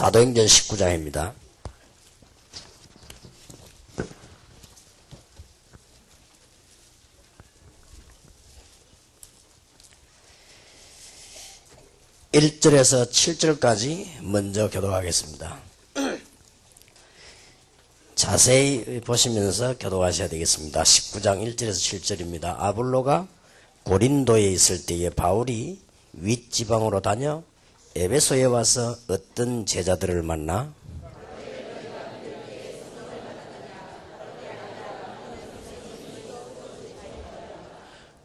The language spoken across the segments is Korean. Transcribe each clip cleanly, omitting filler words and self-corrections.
사도행전 19장입니다. (1절에서) (7절까지) 먼저 교독하겠습니다. 자세히 보시면서 교독하셔야 되겠습니다. 19장 1절에서 7절입니다. 아볼로가 고린도에 있을 때에 바울이 윗지방으로 다녀 에베소에 와서 어떤 제자들을 만나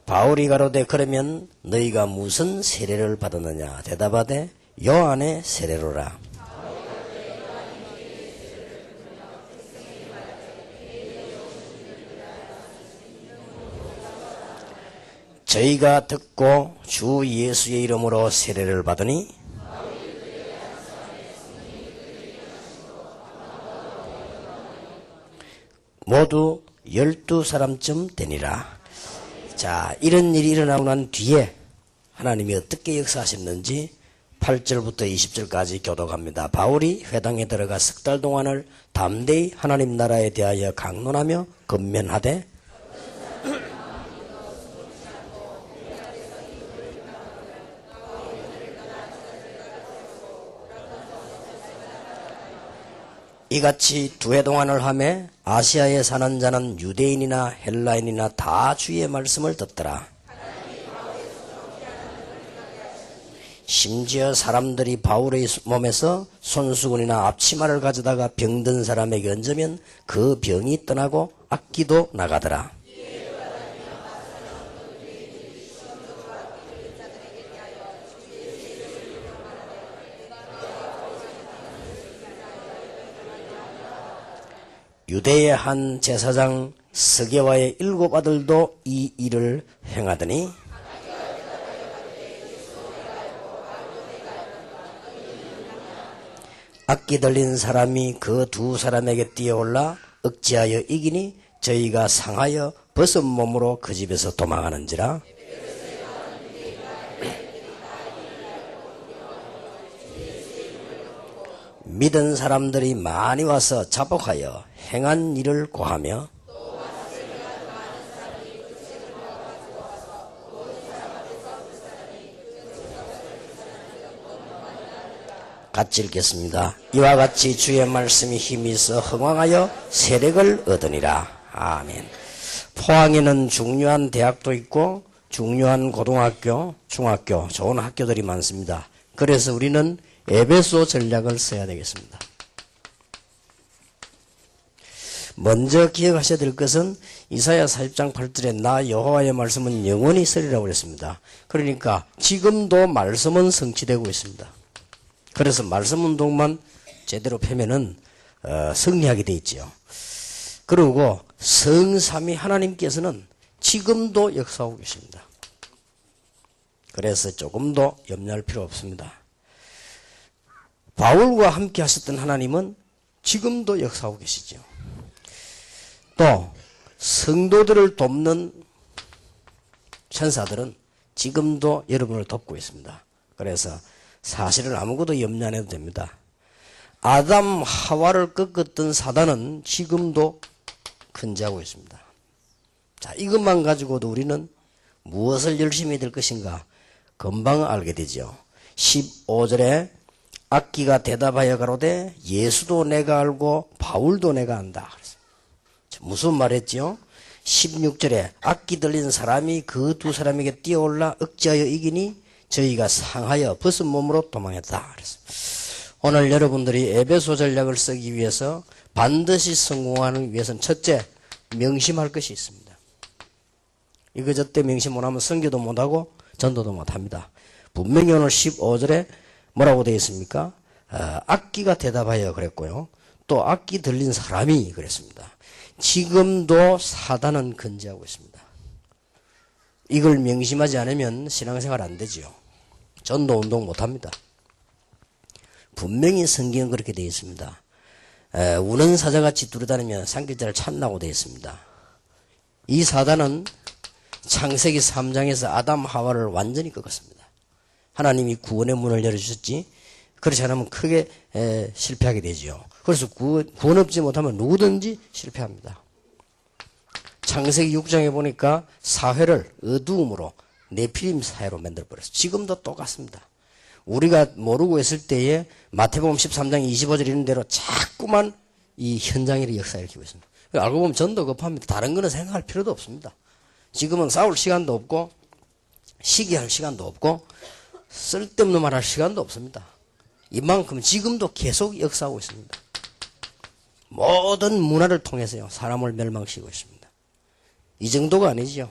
바울이 가로되 그러면 너희가 무슨 세례를 받았느냐 대답하되 요한의 세례로라. 저희가 듣고 주 예수의 이름으로 세례를 받으니 모두 12사람쯤 되니라. 자, 이런 일이 일어나고 난 뒤에 하나님이 어떻게 역사하셨는지 8절부터 20절까지 교독합니다. 바울이 회당에 들어가 석 달 동안을 담대히 하나님 나라에 대하여 강론하며 권면하되 이같이 2해 동안을 하매 아시아에 사는 자는 유대인이나 헬라인이나 다 주의 말씀을 듣더라. 심지어 사람들이 바울의 몸에서 손수건이나 앞치마를 가져다가 병든 사람에게 얹으면 그 병이 떠나고 악기도 나가더라. 유대의 한 제사장 스게와의 7 아들도 이 일을 행하더니 악기 들린 사람이 그 2 사람에게 뛰어올라 억지하여 이기니 저희가 상하여 벗은 몸으로 그 집에서 도망하는지라. 믿은 사람들이 많이 와서 자복하여 행한 일을 고하며 같이 읽겠습니다. 이와 같이 주의 말씀이 힘이 있어 흥왕하여 세력을 얻으니라. 아멘. 포항에는 중요한 대학도 있고 중요한 고등학교, 중학교, 좋은 학교들이 많습니다. 그래서 우리는 에베소 전략을 써야 되겠습니다. 먼저 기억하셔야 될 것은 이사야 40장 8절에 나 여호와의 말씀은 영원히 있으리라고 그랬습니다. 그러니까 지금도 말씀은 성취되고 있습니다. 그래서 말씀 운동만 제대로 펴면은 승리하게 돼 있죠. 그리고 성삼위 하나님께서는 지금도 역사하고 계십니다. 그래서 조금도 염려할 필요 없습니다. 바울과 함께 하셨던 하나님은 지금도 역사하고 계시죠. 또 성도들을 돕는 천사들은 지금도 여러분을 돕고 있습니다. 그래서 사실은 아무것도 염려 안 해도 됩니다. 아담 하와를 꺾었던 사단은 지금도 근제하고 있습니다. 자, 이것만 가지고도 우리는 무엇을 열심히 될 것인가 금방 알게 되죠. 15절에 악기가 대답하여 가로되 예수도 내가 알고 바울도 내가 안다. 무슨 말했지요? 16절에 악기 들린 사람이 그 2 사람에게 뛰어올라 억지하여 이기니 저희가 상하여 벗은 몸으로 도망했다. 오늘 여러분들이 에베소 전략을 쓰기 위해서 반드시 성공하는 위해서는 첫째, 명심할 것이 있습니다. 이거 저때 명심 못하면 선교도 못하고 전도도 못합니다. 분명히 오늘 15절에 뭐라고 되어 있습니까? 악기가 대답하여 그랬고요. 또 악기 들린 사람이 그랬습니다. 지금도 사단은 근제하고 있습니다. 이걸 명심하지 않으면 신앙생활 안 되지요. 전도 운동 못합니다. 분명히 성경은 그렇게 되어 있습니다. 우는 사자같이 두루다니면 산길자를 찾나고 되어 있습니다. 이 사단은 창세기 3장에서 아담 하와를 완전히 꺾었습니다. 하나님이 구원의 문을 열어주셨지 그렇지 않으면 크게 실패하게 되죠. 그래서 구원 얻지 못하면 누구든지 실패합니다. 창세기 6장에 보니까 사회를 어두움으로 네피림 사회로 만들어버렸어요. 지금도 똑같습니다. 우리가 모르고 있을 때에 마태복음 13장 25절 이런 대로 자꾸만 이 현장의 역사를 일으키고 있습니다. 알고 보면 전도 급합니다. 다른 거는 생각할 필요도 없습니다. 지금은 싸울 시간도 없고 시기할 시간도 없고 쓸데없는 말 할 시간도 없습니다. 이만큼 지금도 계속 역사하고 있습니다. 모든 문화를 통해서요 사람을 멸망시키고 있습니다. 이 정도가 아니지요.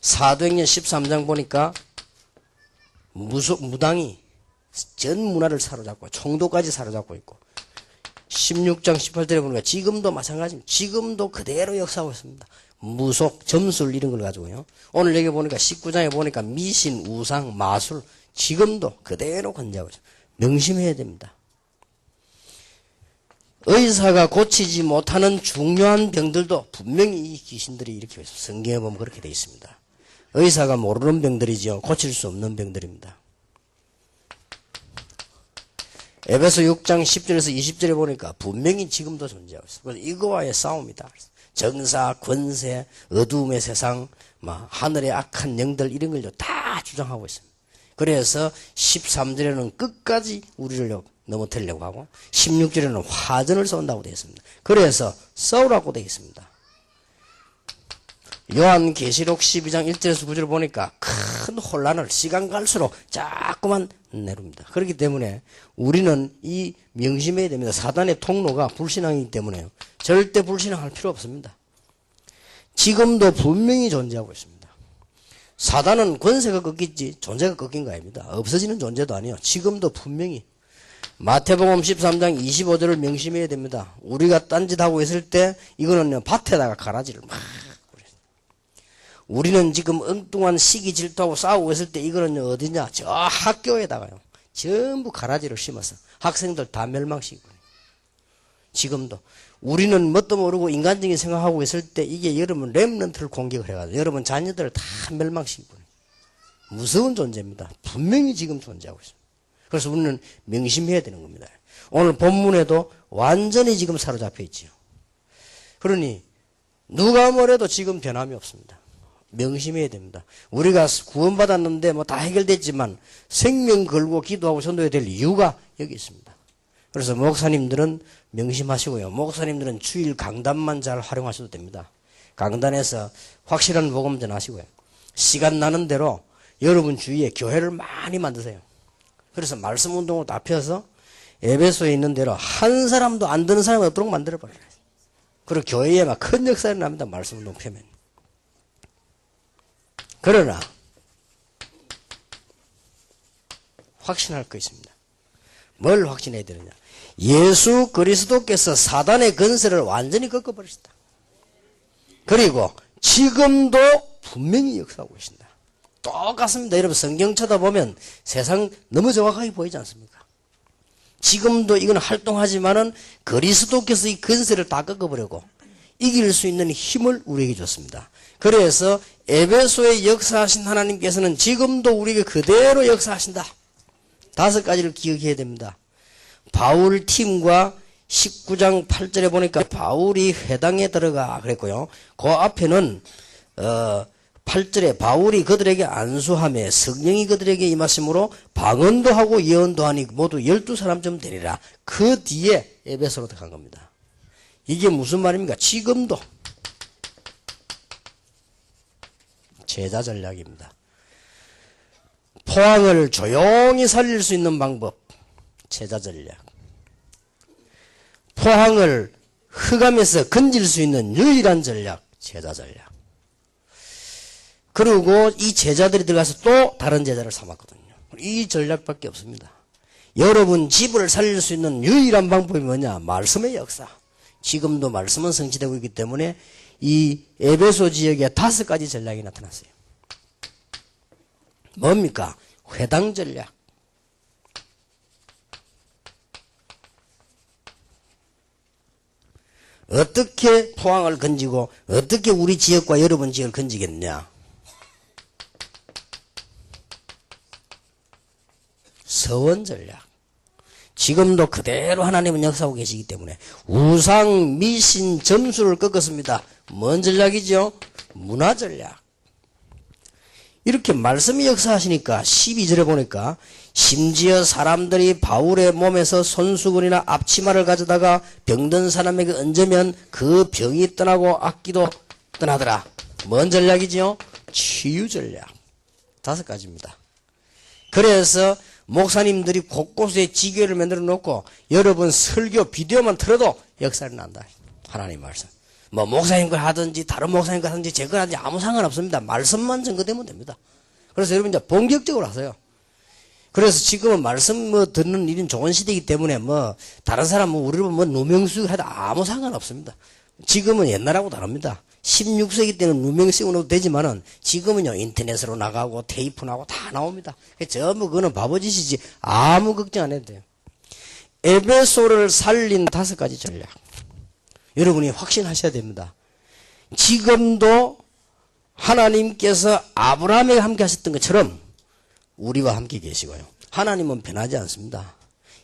사도행전 13장 보니까 무당이 전 문화를 사로잡고 총도까지 사로잡고 있고 16장 18절에 보니까 지금도 마찬가지입니다. 지금도 그대로 역사하고 있습니다. 무속, 점술 이런 걸 가지고요. 오늘 여기 보니까 19장에 보니까 미신, 우상, 마술 지금도 그대로 건재하고 있습니다. 명심해야 됩니다. 의사가 고치지 못하는 중요한 병들도 분명히 이 귀신들이 일으키고 있습니다. 성경에 보면 그렇게 되어 있습니다. 의사가 모르는 병들이죠. 고칠 수 없는 병들입니다. 에베소 6장 10절에서 20절에 보니까 분명히 지금도 존재하고 있습니다. 그래서 이거와의 싸움이다. 정사, 권세, 어두움의 세상, 하늘의 악한 영들 이런 걸 다 주장하고 있습니다. 그래서 13절에는 끝까지 우리를 넘어뜨리려고 하고 16절에는 화전을 쏜다고 되어 있습니다. 그래서 싸우라고 되어 있습니다. 요한계시록 12장 1절에서 9절을 보니까 큰 혼란을 시간 갈수록 자꾸만 내립니다. 그렇기 때문에 우리는 이 명심해야 됩니다. 사단의 통로가 불신앙이기 때문에 절대 불신앙할 필요 없습니다. 지금도 분명히 존재하고 있습니다. 사단은 권세가 꺾이지 존재가 꺾인 거 아닙니다. 없어지는 존재도 아니에요. 지금도 분명히 마태복음 13장 25절을 명심해야 됩니다. 우리가 딴짓하고 있을 때 이거는 밭에다가 가라지를 막 우리는 지금 엉뚱한 시기 질투하고 싸우고 있을 때 이거는 어디냐 저 학교에다가요 전부 가라지를 심어서 학생들 다 멸망시키고 지금도 우리는 뭣도 모르고 인간적인 생각하고 있을 때 이게 여러분 렘넌트를 공격을 해가지고 여러분 자녀들을 다 멸망시키고 무서운 존재입니다. 분명히 지금 존재하고 있습니다. 그래서 우리는 명심해야 되는 겁니다. 오늘 본문에도 완전히 지금 사로잡혀 있지요. 그러니 누가 뭐래도 지금 변함이 없습니다. 명심해야 됩니다. 우리가 구원받았는데 다 해결됐지만 생명 걸고 기도하고 전도해야 될 이유가 여기 있습니다. 그래서 목사님들은 명심하시고요. 목사님들은 주일 강단만 잘 활용하셔도 됩니다. 강단에서 확실한 복음 전하시고요. 시간 나는 대로 여러분 주위에 교회를 많이 만드세요. 그래서 말씀 운동을 다 펴서 에베소에 있는 대로 한 사람도 안 드는 사람이 없도록 만들어버려요. 그리고 교회에 막 큰 역사가 납니다. 말씀 운동 펴면. 그러나 확신할 거 있습니다. 뭘 확신해야 되느냐? 예수 그리스도께서 사단의 건설을 완전히 꺾어버리셨다. 그리고 지금도 분명히 역사하고 계신다. 똑같습니다. 여러분 성경 쳐다보면 세상 너무 정확하게 보이지 않습니까? 지금도 이건 활동하지만은 그리스도께서 이 건설을 다 꺾어버리고 이길 수 있는 힘을 우리에게 줬습니다. 그래서 에베소에 역사하신 하나님께서는 지금도 우리에게 그대로 역사하신다. 5가지를 기억해야 됩니다. 바울 팀과 19장 8절에 보니까 바울이 회당에 들어가 그랬고요. 그 앞에는 8절에 바울이 그들에게 안수하며 성령이 그들에게 임하심으로 방언도 하고 예언도 하니 모두 12사람쯤 되리라. 그 뒤에 에베소로 들어간 겁니다. 이게 무슨 말입니까? 지금도 제자 전략입니다. 포항을 조용히 살릴 수 있는 방법, 제자 전략. 포항을 흑암에서 건질 수 있는 유일한 전략, 제자 전략. 그리고 이 제자들이 들어가서 또 다른 제자를 삼았거든요. 이 전략밖에 없습니다. 여러분 집을 살릴 수 있는 유일한 방법이 뭐냐? 말씀의 역사. 지금도 말씀은 성취되고 있기 때문에 이 에베소 지역에 5가지 전략이 나타났어요. 뭡니까? 회당 전략. 어떻게 포항을 건지고 어떻게 우리 지역과 여러분 지역을 건지겠냐? 서원 전략. 지금도 그대로 하나님은 역사하고 계시기 때문에 우상, 미신, 점수를 꺾었습니다. 뭔 전략이죠? 문화 전략. 이렇게 말씀이 역사하시니까 12절에 보니까 심지어 사람들이 바울의 몸에서 손수건이나 앞치마를 가져다가 병든 사람에게 얹으면 그 병이 떠나고 악기도 떠나더라. 뭔 전략이죠? 치유 전략. 5가지입니다. 그래서 목사님들이 곳곳에 지교를 만들어 놓고 여러분 설교 비디오만 틀어도 역사를 난다. 하나님 말씀. 뭐 목사님 걸 하든지 다른 목사님 걸 하든지 제 걸 하든지 아무 상관없습니다. 말씀만 증거되면 됩니다. 그래서 여러분 이제 본격적으로 하세요. 그래서 지금은 말씀 뭐 듣는 일은 좋은 시대이기 때문에 뭐 다른 사람 뭐 우리를 뭐 누명쓰고 해도 아무 상관없습니다. 지금은 옛날하고 다릅니다. 16세기 때는 누명쓰고도 되지만은 지금은요 인터넷으로 나가고 테이프 나고 다 나옵니다. 전부 그거는 바보짓이지 아무 걱정 안 해도 돼요. 에베소를 살린 5가지 전략. 여러분이 확신하셔야 됩니다. 지금도 하나님께서 아브라함에게 함께 하셨던 것처럼 우리와 함께 계시고요. 하나님은 변하지 않습니다.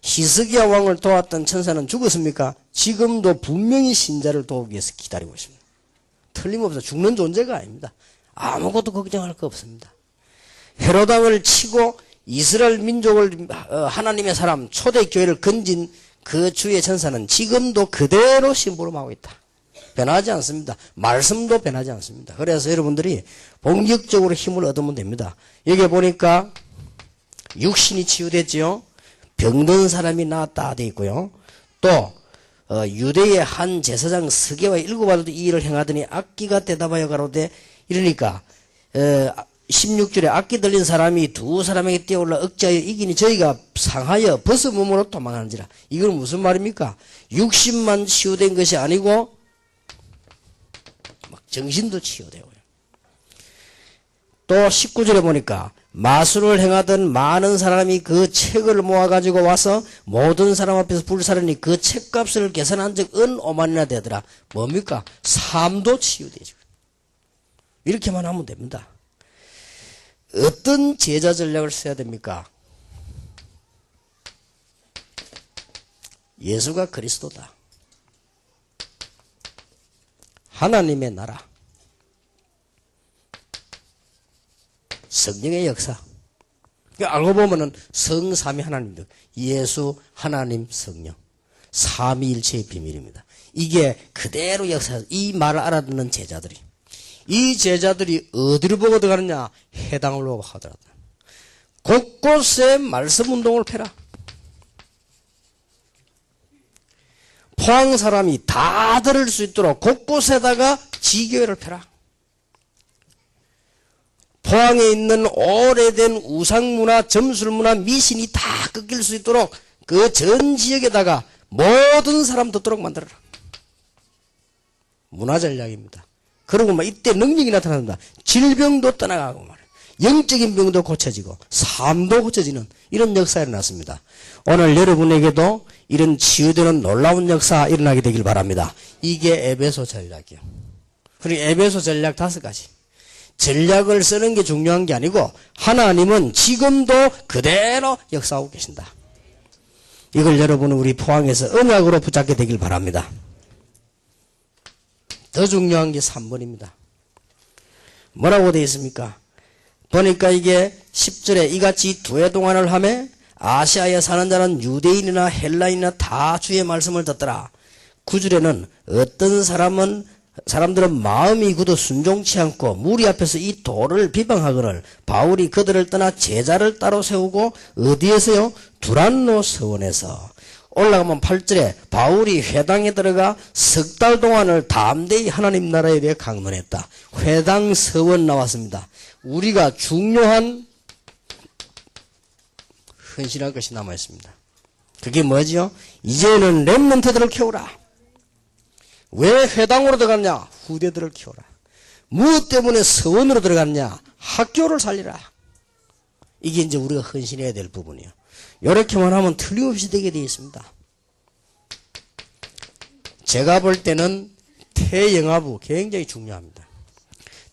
히스기야 왕을 도왔던 천사는 죽었습니까? 지금도 분명히 신자를 도우기 위해서 기다리고 있습니다. 틀림없어 죽는 존재가 아닙니다. 아무것도 걱정할 거 없습니다. 헤롯 왕을 치고 이스라엘 민족을 하나님의 사람 초대교회를 건진 그 주의 천사는 지금도 그대로 심부름하고 있다. 변하지 않습니다. 말씀도 변하지 않습니다. 그래서 여러분들이 본격적으로 힘을 얻으면 됩니다. 여기 보니까 육신이 치유됐지요. 병든 사람이 나았다 돼 있고요. 또 유대의 한 제사장 스게와 7아들도 이 일을 행하더니 악기가 대답하여 가로되 이러니까 16절에 악기 들린 사람이 2사람에게 뛰어올라 억제하여 이기니 저희가 상하여 벗어 몸으로 도망하는지라. 이건 무슨 말입니까? 육신만 치유된 것이 아니고 막 정신도 치유되고요. 또 19절에 보니까 마술을 행하던 많은 사람이 그 책을 모아가지고 와서 모든 사람 앞에서 불사르니 그 책값을 계산한 적 은 5만이나 되더라. 뭡니까? 삶도 치유되죠. 이렇게만 하면 됩니다. 어떤 제자 전략을 써야 됩니까? 예수가 그리스도다. 하나님의 나라. 성령의 역사. 알고 보면은 성삼위 하나님들. 예수, 하나님, 성령. 삼위일체의 비밀입니다. 이게 그대로 역사, 이 말을 알아듣는 제자들이. 이 제자들이 어디를 보고 들어가느냐? 해당을 보고 하더라도. 곳곳에 말씀 운동을 펴라. 포항 사람이 다 들을 수 있도록 곳곳에다가 지교회를 펴라. 포항에 있는 오래된 우상문화, 점술문화, 미신이 다 꺾일 수 있도록 그 전 지역에다가 모든 사람 듣도록 만들어라. 문화 전략입니다. 그러고 막 이때 능력이 나타난다. 질병도 떠나가고 말이야. 영적인 병도 고쳐지고 삶도 고쳐지는 이런 역사가 일어났습니다. 오늘 여러분에게도 이런 치유되는 놀라운 역사 일어나게 되길 바랍니다. 이게 에베소 전략이요. 그리고 에베소 전략 5가지. 전략을 쓰는 게 중요한 게 아니고 하나님은 지금도 그대로 역사하고 계신다. 이걸 여러분은 우리 포항에서 언약으로 붙잡게 되길 바랍니다. 더 중요한 게 3번입니다. 뭐라고 되어 있습니까? 보니까 이게 10절에 이같이 두해 동안을 하매 아시아에 사는 자는 유대인이나 헬라인이나 다 주의 말씀을 듣더라. 9절에는 어떤 사람들은 마음이 굳어 순종치 않고 무리 앞에서 이 도를 비방하거늘 바울이 그들을 떠나 제자를 따로 세우고 어디에서요? 두란노 서원에서. 올라가면 8절에 바울이 회당에 들어가 10달 동안을 담대히 하나님 나라에 대해 강론했다. 회당 서원 나왔습니다. 우리가 중요한 헌신할 것이 남아있습니다. 그게 뭐죠? 이제는 렘넌트들을 키우라. 왜 회당으로 들어갔냐? 후대들을 키워라. 무엇 때문에 서원으로 들어갔냐? 학교를 살리라. 이게 이제 우리가 헌신해야 될 부분이에요. 이렇게만 하면 틀림없이 되게 되어 있습니다. 제가 볼 때는 태영아부 굉장히 중요합니다.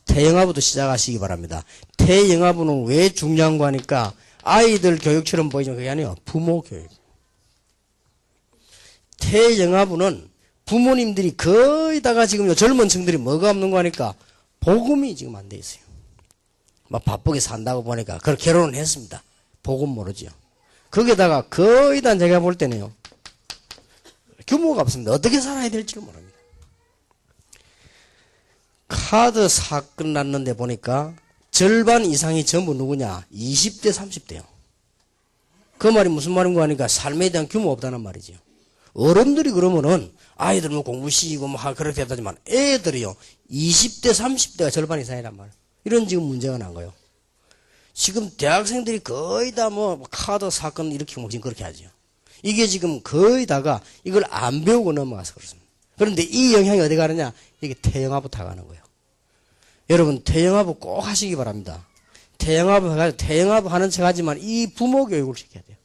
태영아부도 시작하시기 바랍니다. 태영아부는 왜 중요한 거 하니까 아이들 교육처럼 보이지만 그게 아니에요. 부모 교육. 태영아부는 부모님들이 거의 다가 지금 젊은 층들이 뭐가 없는 거 하니까 복음이 지금 안 돼 있어요. 막 바쁘게 산다고 보니까 그걸 결혼을 했습니다. 복음 모르죠. 거기다가 거의 다 제가 볼 때는요, 규모가 없습니다. 어떻게 살아야 될지를 모릅니다. 카드 사건 났는데 보니까 절반 이상이 전부 누구냐? 20대, 30대요. 그 말이 무슨 말인가 하니까 삶에 대한 규모 없다는 말이죠. 어른들이 그러면은 아이들 뭐 공부 시키고 뭐 그렇게 했다지만 애들이요, 20대, 30대가 절반 이상이란 말이에요. 이런 지금 문제가 난 거예요. 지금 대학생들이 거의 다 뭐 카드 사건 일으키고 지금 그렇게 하죠. 이게 지금 거의 다가 이걸 안 배우고 넘어가서 그렇습니다. 그런데 이 영향이 어디 가느냐? 이게 태영아부 다 가는 거예요. 여러분, 태영아부 꼭 하시기 바랍니다. 태영아부 해가지고 태영아부 하는 척 하지만 이 부모 교육을 시켜야 돼요.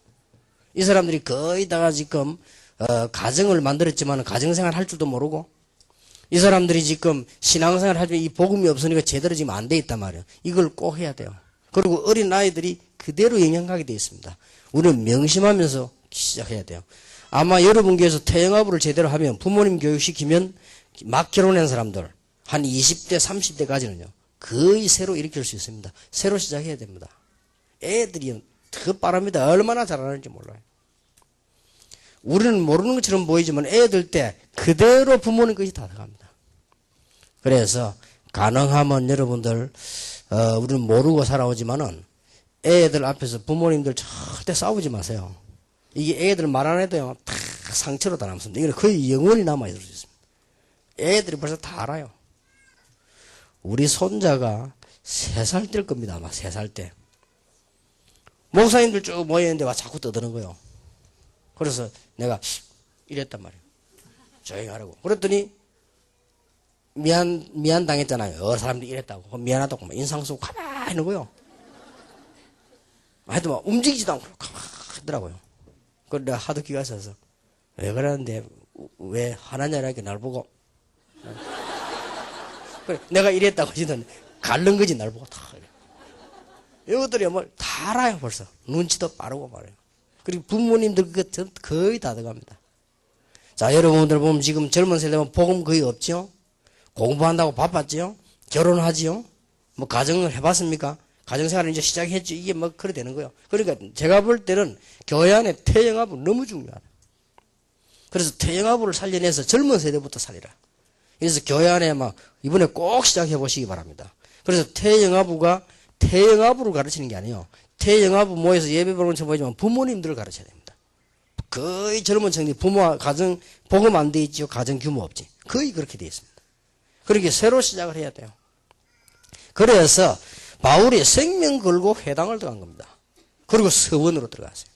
이 사람들이 거의 다가 지금 가정을 만들었지만 가정생활 할 줄도 모르고, 이 사람들이 지금 신앙생활 할 줄 이 복음이 없으니까 제대로 지금 안 돼 있단 말이에요. 이걸 꼭 해야 돼요. 그리고 어린 아이들이 그대로 영향하게 되어 있습니다. 우리는 명심하면서 시작해야 돼요. 아마 여러분께서 태영아부를 제대로 하면, 부모님 교육시키면 막 결혼한 사람들 한 20대 30대까지는요 거의 새로 일으킬 수 있습니다. 새로 시작해야 됩니다. 애들이 더 빠릅니다. 얼마나 잘하는지 몰라요. 우리는 모르는 것처럼 보이지만 애들 때 그대로 부모님 것이 다 들어갑니다. 그래서 가능하면 여러분들 우리는 모르고 살아오지만은 애들 앞에서 부모님들 절대 싸우지 마세요. 이게 애들 말 안 해도요 다 상처로 다 남습니다. 이건 거의 영원히 남아있을 수 있습니다. 애들이 벌써 다 알아요. 우리 손자가 3살 될 겁니다. 아마 3살 때. 목사님들 쭉 모여있는데 와 자꾸 떠드는 거예요. 그래서 내가 이랬단 말이에요. 조용히 하라고. 그랬더니 미안 당했잖아요. 사람들이 이랬다고. 그럼 미안하다고 막 인상 쓰고 가만히 있는 거예요. 하여튼 막 움직이지도 않고 가만히 있더라고요. 그래서 내가 하도 기가 있어서 왜 그러는데 왜 하나냐라 이렇게 날 보고 그래, 내가 이랬다고 하시더니 갈른 거지 날 보고 다 이래. 이것들이 뭐 다 알아요. 벌써 눈치도 빠르고 말이에요. 그리고 부모님들 거의 다 들어갑니다. 자, 여러분들 보면 지금 젊은 세대는 복음 거의 없죠. 공부한다고 바빴지요. 결혼하지요. 뭐 가정을 해봤습니까? 가정생활을 이제 시작했죠. 이게 뭐 그래 되는 거예요. 그러니까 제가 볼 때는 교회 안에 태영아부 너무 중요하다. 그래서 태영아부를 살려내서 젊은 세대부터 살리라. 그래서 교회 안에 막 이번에 꼭 시작해 보시기 바랍니다. 그래서 태영아부를 가르치는 게 아니에요. 태영아부 모여서 예배 보는 척 보이지만 부모님들을 가르쳐야 됩니다. 거의 젊은 층이 부모 가정 복음 안 돼 있죠. 가정 규모 없지. 거의 그렇게 돼 있습니다. 그렇게 새로 시작을 해야 돼요. 그래서 바울이 생명 걸고 회당을 들어간 겁니다. 그리고 서원으로 들어갔어요.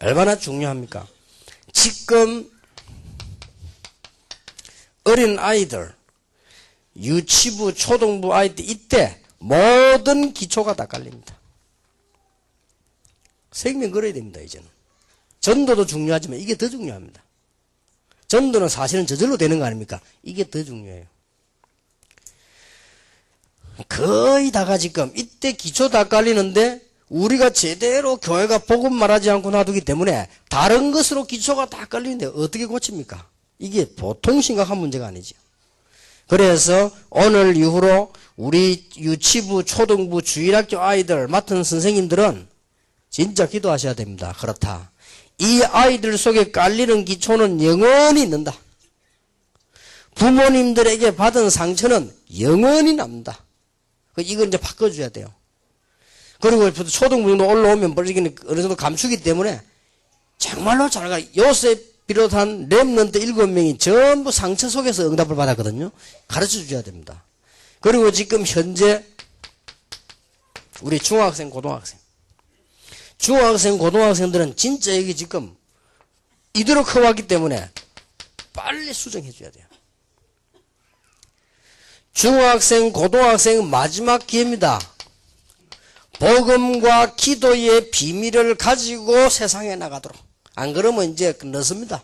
얼마나 중요합니까? 지금 어린 아이들, 유치부, 초등부 아이들 이때 모든 기초가 다 깔립니다. 생명 걸어야 됩니다. 이제는. 전도도 중요하지만 이게 더 중요합니다. 전도는 사실은 저절로 되는 거 아닙니까? 이게 더 중요해요. 거의 다가 지금 이때 기초 다 깔리는데 우리가 제대로 교회가 복음 말하지 않고 놔두기 때문에 다른 것으로 기초가 다 깔리는데 어떻게 고칩니까? 이게 보통 심각한 문제가 아니죠. 그래서 오늘 이후로 우리 유치부, 초등부, 주일학교 아이들 맡은 선생님들은 진짜 기도하셔야 됩니다. 그렇다. 이 아이들 속에 깔리는 기초는 영원히 있는다. 부모님들에게 받은 상처는 영원히 남는다. 이건 이제 바꿔줘야 돼요. 그리고 초등부 정도 올라오면 벌써 어느 정도 감추기 때문에 정말로 잘 가. 요셉 비롯한 렘넌트 7명이 전부 상처 속에서 응답을 받았거든요. 가르쳐 줘야 됩니다. 그리고 지금 현재 우리 중학생, 고등학생들은 진짜 여기 지금 이대로 커왔기 때문에 빨리 수정해 줘야 돼요. 중학생, 고등학생 마지막 기회입니다. 복음과 기도의 비밀을 가지고 세상에 나가도록. 안 그러면 이제 늦습니다.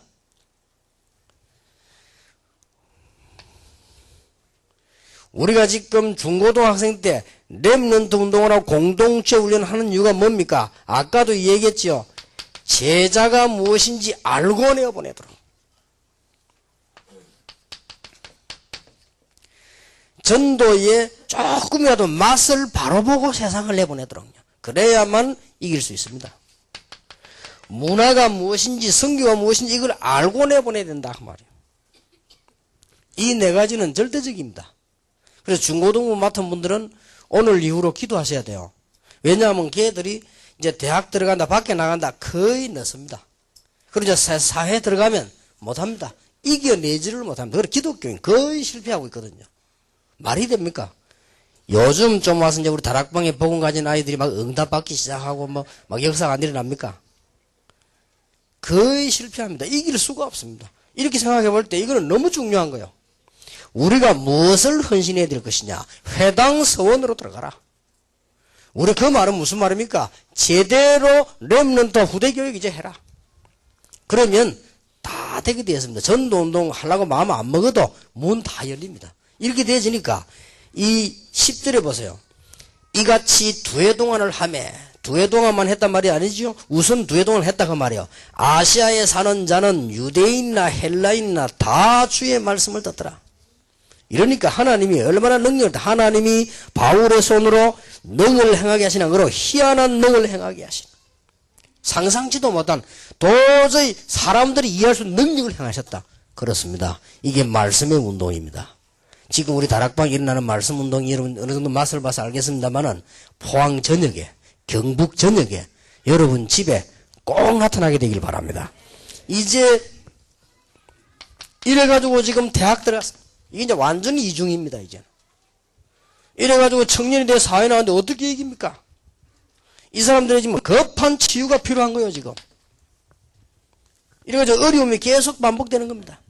우리가 지금 중고등학생 때 렘넌트 운동을 하고 공동체 훈련을 하는 이유가 뭡니까? 아까도 얘기했죠. 제자가 무엇인지 알고 내어보내도록. 전도에 조금이라도 맛을 바로 보고 세상을 내보내도록. 그래야만 이길 수 있습니다. 문화가 무엇인지 성교가 무엇인지 이걸 알고 내보내야 된다 그 말이에요. 이 네 가지는 절대적입니다. 그래서 중고등부 맡은 분들은 오늘 이후로 기도하셔야 돼요. 왜냐하면 걔들이 이제 대학 들어간다 밖에 나간다 거의 늦습니다. 그리고 이제 사회 들어가면 못합니다. 이겨내지를 못합니다. 그래서 기독교인 거의 실패하고 있거든요. 말이 됩니까? 요즘 좀 와서 이제 우리 다락방에 복음 가진 아이들이 막 응답받기 시작하고 막 역사가 안 일어납니까? 거의 실패합니다. 이길 수가 없습니다. 이렇게 생각해 볼 때 이거는 너무 중요한 거예요. 우리가 무엇을 헌신해야 될 것이냐? 회당 서원으로 들어가라. 우리 그 말은 무슨 말입니까? 제대로 렘넌트 후대 교육 이제 해라. 그러면 다 되게 되었습니다. 전도운동 하려고 마음 안 먹어도 문 다 열립니다. 이렇게 되어지니까 이 10절에 보세요. 이같이 두 해 동안을 하매, 두 해 동안만 했단 말이 아니지요. 우선 두 해 동안 했다 그 말이에요. 아시아에 사는 자는 유대인이나 헬라인이나 다 주의 말씀을 듣더라. 이러니까 하나님이 얼마나 능력을, 하나님이 바울의 손으로 능을 행하게 하시나, 그러 희한한 능을 행하게 하시나. 상상치도 못한 도저히 사람들이 이해할 수 없는 능력을 행하셨다. 그렇습니다. 이게 말씀의 운동입니다. 지금 우리 다락방에 일어나는 말씀 운동이 여러분 어느 정도 맛을 봐서 알겠습니다만은 포항 전역에, 경북 전역에 여러분 집에 꼭 나타나게 되길 바랍니다. 이제 이래가지고 지금 대학 들어갔어. 이게 이제 완전히 이중입니다, 이제는. 이래가지고 청년이 돼 사회 나왔는데 어떻게 이깁니까? 이 사람들이 지금 급한 치유가 필요한 거예요, 지금. 이래가지고 어려움이 계속 반복되는 겁니다.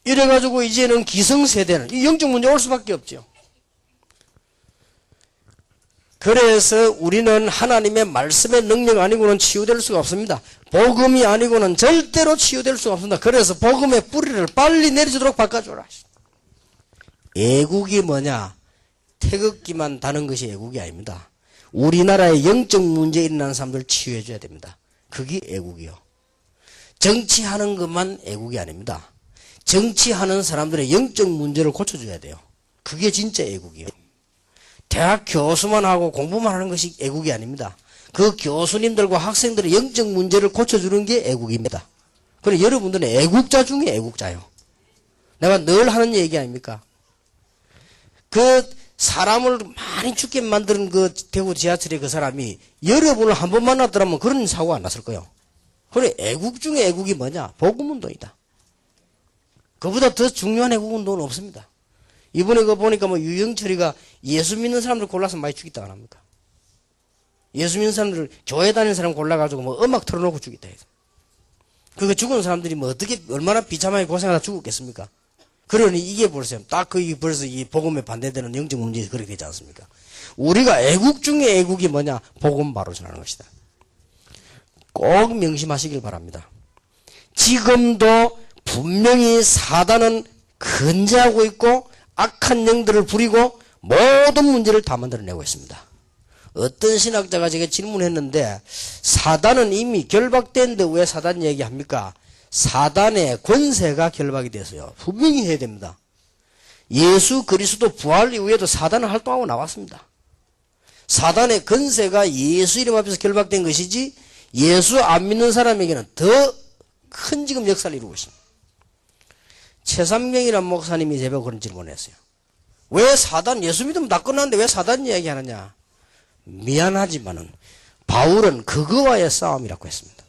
이래가지고 이제는 기성세대는 이 영적 문제 올 수밖에 없죠. 그래서 우리는 하나님의 말씀의 능력 아니고는 치유될 수가 없습니다. 복음이 아니고는 절대로 치유될 수가 없습니다. 그래서 복음의 뿌리를 빨리 내려주도록 바꿔줘라. 애국이 뭐냐? 태극기만 다는 것이 애국이 아닙니다. 우리나라의 영적 문제에 일어나는 사람들 치유해줘야 됩니다. 그게 애국이요. 정치하는 것만 애국이 아닙니다. 정치하는 사람들의 영적 문제를 고쳐줘야 돼요. 그게 진짜 애국이요. 대학 교수만 하고 공부만 하는 것이 애국이 아닙니다. 그 교수님들과 학생들의 영적 문제를 고쳐주는 게 애국입니다. 그래 여러분들은 애국자 중에 애국자요. 내가 늘 하는 얘기 아닙니까? 그 사람을 많이 죽게 만드는 그 대구 지하철의 그 사람이 여러분을 한 번 만났더라면 그런 사고가 안 났을 거예요. 그래 애국 중에 애국이 뭐냐? 복음운동이다. 그보다 더 중요한 애국운동은 없습니다. 이번에 그거 보니까 뭐 유영철이가 예수 믿는 사람들 골라서 많이 죽였다 안 합니까? 예수 믿는 사람들 교회 다니는 사람 골라가지고 뭐 음악 틀어놓고 죽였다 해서. 그거 죽은 사람들이 뭐 어떻게 얼마나 비참하게 고생하다 죽었겠습니까? 그러니 이게 보세요. 딱 그 벌써 이 복음에 반대되는 영적 문제가 그렇게 되지 않습니까? 우리가 애국 중에 애국이 뭐냐? 복음 바로 전하는 것이다. 꼭 명심하시길 바랍니다. 지금도 분명히 사단은 근제하고 있고 악한 영들을 부리고 모든 문제를 다 만들어내고 있습니다. 어떤 신학자가 제게 질문했는데 사단은 이미 결박된데 왜 사단 얘기합니까? 사단의 권세가 결박이 돼서요. 분명히 해야 됩니다. 예수 그리스도 부활 이후에도 사단은 활동하고 나왔습니다. 사단의 권세가 예수 이름 앞에서 결박된 것이지 예수 안 믿는 사람에게는 더 큰 지금 역사를 이루고 있습니다. 최삼경이라는 목사님이 제가 그런 질문을 했어요. 왜 사단, 예수 믿으면 다 끝났는데 왜 사단 이야기하느냐? 미안하지만은 바울은 그거와의 싸움이라고 했습니다.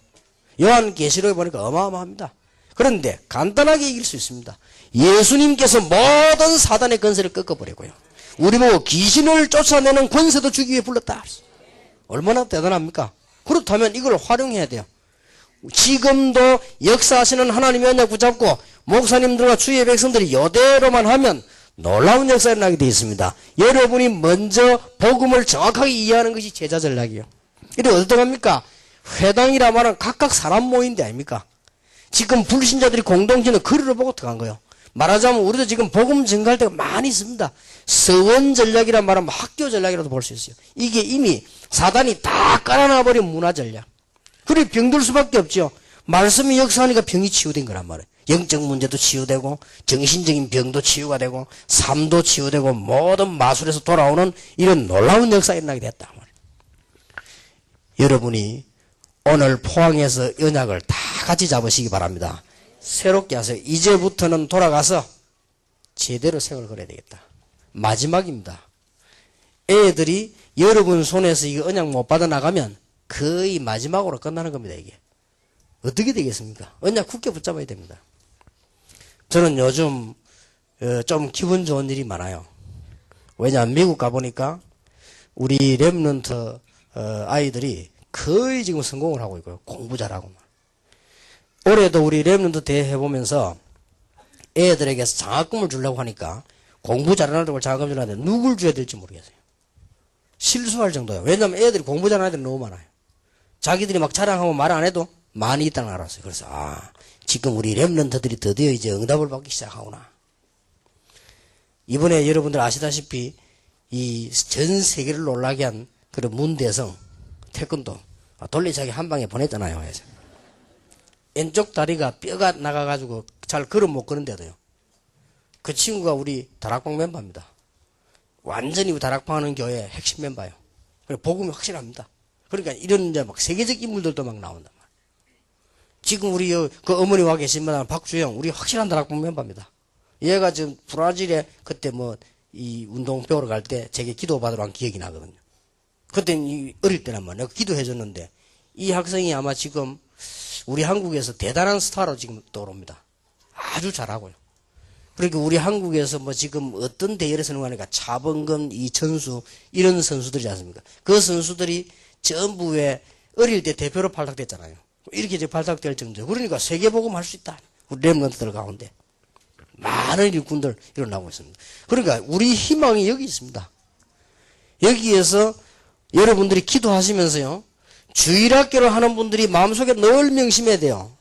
요한계시록에 보니까 어마어마합니다. 그런데 간단하게 이길 수 있습니다. 예수님께서 모든 사단의 권세를 꺾어버리고요. 우리 보고 귀신을 쫓아내는 권세도 주기 위해 불렀다. 얼마나 대단합니까? 그렇다면 이걸 활용해야 돼요. 지금도 역사하시는 하나님의 언약 붙잡고 목사님들과 주의 백성들이 이대로만 하면 놀라운 역사가 일어나게 되어 있습니다. 여러분이 먼저 복음을 정확하게 이해하는 것이 제자 전략이에요. 이래 어떡합니까? 회당이라 말하면 각각 사람 모임인데 아닙니까? 지금 불신자들이 공동체는 거리를 보고 들어간 거예요. 말하자면 우리도 지금 복음 증가할 때가 많이 있습니다. 서원 전략이란 말하면 학교 전략이라도 볼 수 있어요. 이게 이미 사단이 다 깔아놔버린 문화전략. 그래 병들 수밖에 없죠. 말씀이 역사하니까 병이 치유된 거란 말이에요. 영적 문제도 치유되고 정신적인 병도 치유가 되고 삶도 치유되고 모든 마술에서 돌아오는 이런 놀라운 역사가 일어나게 됐다 말이에요. 여러분이 오늘 포항에서 언약을 다 같이 잡으시기 바랍니다. 새롭게 하세요. 이제부터는 돌아가서 제대로 생을 걸어야 되겠다. 마지막입니다. 애들이 여러분 손에서 이거 언약 못 받아 나가면 거의 마지막으로 끝나는 겁니다. 이게 어떻게 되겠습니까? 언약 굳게 붙잡아야 됩니다. 저는 요즘 좀 기분 좋은 일이 많아요. 왜냐하면 미국 가보니까 우리 랩런트 아이들이 거의 지금 성공을 하고 있고요. 공부 잘하고. 올해도 우리 랩런트 대회 해보면서 애들에게 장학금을 주려고 하니까 공부 잘하는 애들 장학금 주려는데 누굴 줘야 될지 모르겠어요. 실수할 정도예요. 왜냐하면 애들이 공부 잘하는 애들이 너무 많아요. 자기들이 막 자랑하고 말 안 해도 많이 있다는 걸 알았어요. 그래서 지금 우리 랩런트들이 드디어 이제 응답을 받기 시작하구나. 이번에 여러분들 아시다시피 이 전 세계를 놀라게 한 그런 문대성 태권도 돌리차기 한 방에 보냈잖아요. 그래서 왼쪽 다리가 뼈가 나가가지고 잘 걸어 못 걷는데도요. 그 친구가 우리 다락방 멤버입니다. 완전히 다락방 하는 교회 핵심 멤버예요. 그리고 복음이 확실합니다. 그러니까 이런 이제 막 세계적 인물들도 막 나온단 말이에요. 지금 우리 그 어머니 와 계신 분 박주영, 우리 확실한 다락방 멤버입니다. 얘가 지금 브라질에 그때 뭐 이 운동 배우러 갈 때 제게 기도 받으러 간 기억이 나거든요. 그때는 어릴 때란 말이에요. 내가 기도해 줬는데 이 학생이 아마 지금 우리 한국에서 대단한 스타로 지금 떠오릅니다. 아주 잘하고요. 그러니까 우리 한국에서 뭐 지금 어떤 대회를 선정하니까 차범근, 이천수 이런 선수들이지 않습니까? 그 선수들이 전부 왜 어릴 때 대표로 발탁됐잖아요. 이렇게 이제 발탁될 정도. 그러니까 세계복음 할 수 있다. 우리 랩런트들 가운데 많은 일꾼들 일어나고 있습니다. 그러니까 우리 희망이 여기 있습니다. 여기에서 여러분들이 기도하시면서요, 주일학교를 하는 분들이 마음속에 늘 명심해야 돼요.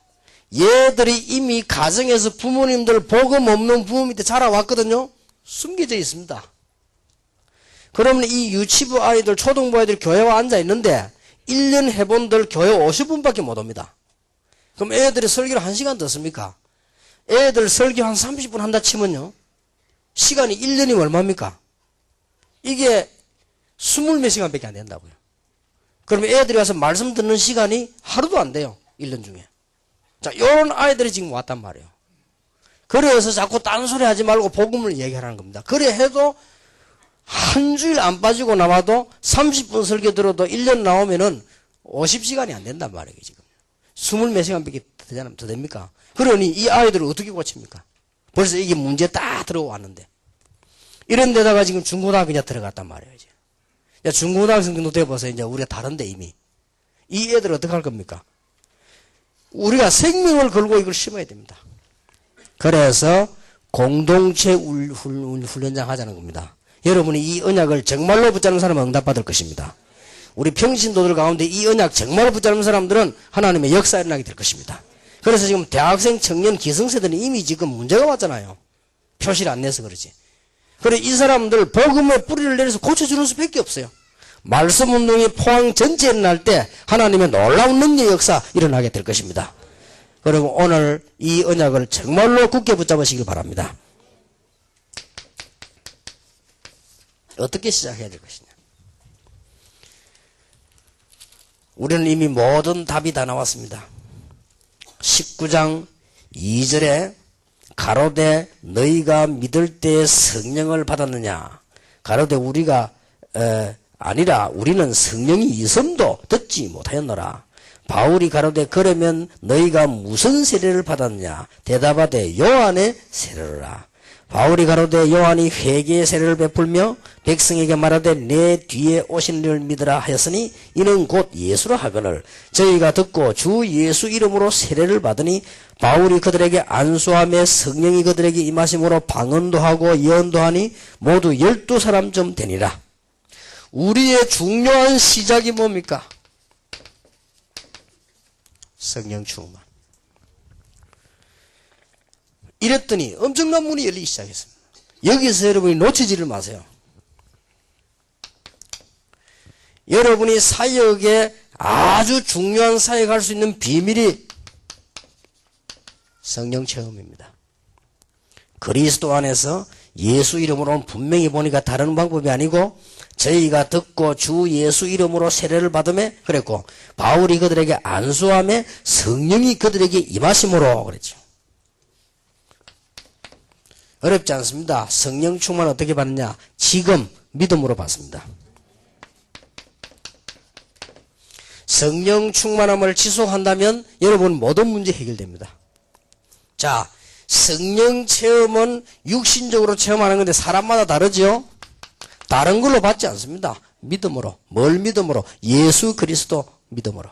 얘들이 이미 가정에서 부모님들 복음 없는 부모 밑에 자라왔거든요. 숨겨져 있습니다. 그러면 이 유치부 아이들, 초등부 아이들 교회에 앉아 있는데 1년 해본들 교회 50분밖에 못 옵니다. 그럼 애들이 설교를 1시간 듣습니까? 애들 설교 한 30분 한다 치면요, 시간이 1년이면 얼마입니까? 이게 20몇 시간밖에 안 된다고요. 그러면 애들이 와서 말씀 듣는 시간이 하루도 안 돼요. 1년 중에. 자, 요런 아이들이 지금 왔단 말이에요. 그래서 자꾸 딴소리 하지 말고 복음을 얘기하라는 겁니다. 그래 해도 한 주일 안 빠지고 나와도 30분 설교 들어도 1년 나오면은 50시간이 안 된단 말이에요, 지금. 20몇 시간밖에 더 됩니까? 그러니 이 아이들을 어떻게 고칩니까? 벌써 이게 문제 딱 들어왔는데. 이런 데다가 지금 중고등학교 이제 들어갔단 말이에요, 이제. 중고등학생 정도 돼봐서 이제 우리가 다른데 이미. 이 애들 어떻게 할 겁니까? 우리가 생명을 걸고 이걸 심어야 됩니다. 그래서 공동체 훈련장 하자는 겁니다. 여러분이 이 언약을 정말로 붙잡는 사람은 응답받을 것입니다. 우리 평신도들 가운데 이 언약 정말로 붙잡는 사람들은 하나님의 역사에 일어나게 될 것입니다. 그래서 지금 대학생, 청년, 기성세들은 이미 지금 문제가 왔잖아요. 표시를 안 내서 그러지. 그래 이 사람들 복음의 뿌리를 내려서 고쳐주는 수밖에 없어요. 말씀 운동이 포항 전체에 일어날 때 하나님의 놀라운 능력의 역사 일어나게 될 것입니다. 그리고 오늘 이 언약을 정말로 굳게 붙잡으시길 바랍니다. 어떻게 시작해야 될 것이냐. 우리는 이미 모든 답이 다 나왔습니다. 19장 2절에 가로되 너희가 믿을 때 성령을 받았느냐. 가로되 우리가 아니라 우리는 성령이 있음도 듣지 못하였노라. 바울이 가로되 그러면 너희가 무슨 세례를 받았느냐. 대답하되 요한의 세례라. 바울이 가로되 요한이 회개의 세례를 베풀며 백성에게 말하되 내 뒤에 오신 이를 믿으라 하였으니 이는 곧 예수라 하거늘 저희가 듣고 주 예수 이름으로 세례를 받으니 바울이 그들에게 안수하며 성령이 그들에게 임하심으로 방언도 하고 예언도 하니 모두 12사람쯤 되니라. 우리의 중요한 시작이 뭡니까? 성령 충만. 이랬더니 엄청난 문이 열리기 시작했습니다. 여기서 여러분이 놓치지를 마세요. 여러분이 사역에 아주 중요한 사역할 수 있는 비밀이 성령 체험입니다. 그리스도 안에서 예수 이름으로는 분명히 보니까 다른 방법이 아니고 저희가 듣고 주 예수 이름으로 세례를 받음에 그랬고 바울이 그들에게 안수함에 성령이 그들에게 임하심으로 그랬죠. 어렵지 않습니다. 성령 충만 어떻게 받느냐? 지금 믿음으로 받습니다. 성령 충만함을 지속한다면 여러분 모든 문제 해결됩니다. 자, 성령 체험은 육신적으로 체험하는 건데 사람마다 다르죠? 다른 걸로 받지 않습니다. 믿음으로. 뭘 믿음으로? 예수 그리스도 믿음으로.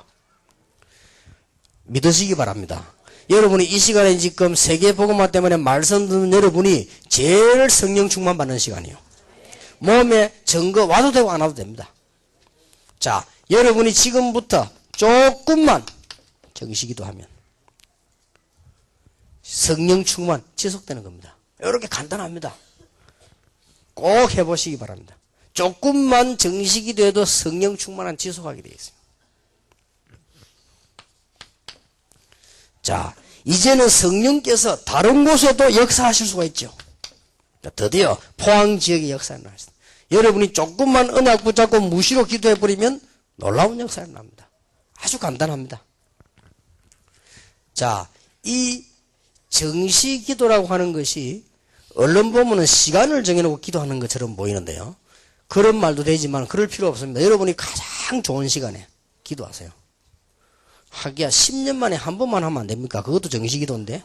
믿으시기 바랍니다. 여러분이 이 시간에 지금 세계복음화 때문에 말씀 듣는 여러분이 제일 성령 충만 받는 시간이에요. 몸에 증거 와도 되고 안 와도 됩니다. 자, 여러분이 지금부터 조금만 정시기도 하면 성령 충만 지속되는 겁니다. 이렇게 간단합니다. 꼭 해보시기 바랍니다. 조금만 정시기도 해도 성령 충만한 지속하게 되어 있습니다. 자, 이제는 성령께서 다른 곳에도 역사하실 수가 있죠. 드디어 포항 지역의 역사가 나왔습니다. 여러분이 조금만 언약 붙잡고 무시로 기도해버리면 놀라운 역사가 납니다. 아주 간단합니다. 자, 이 정시기도라고 하는 것이 언론 보면은 시간을 정해놓고 기도하는 것처럼 보이는데요. 그런 말도 되지만 그럴 필요 없습니다. 여러분이 가장 좋은 시간에 기도하세요. 하기야 10년 만에 한 번만 하면 안 됩니까? 그것도 정시기도인데.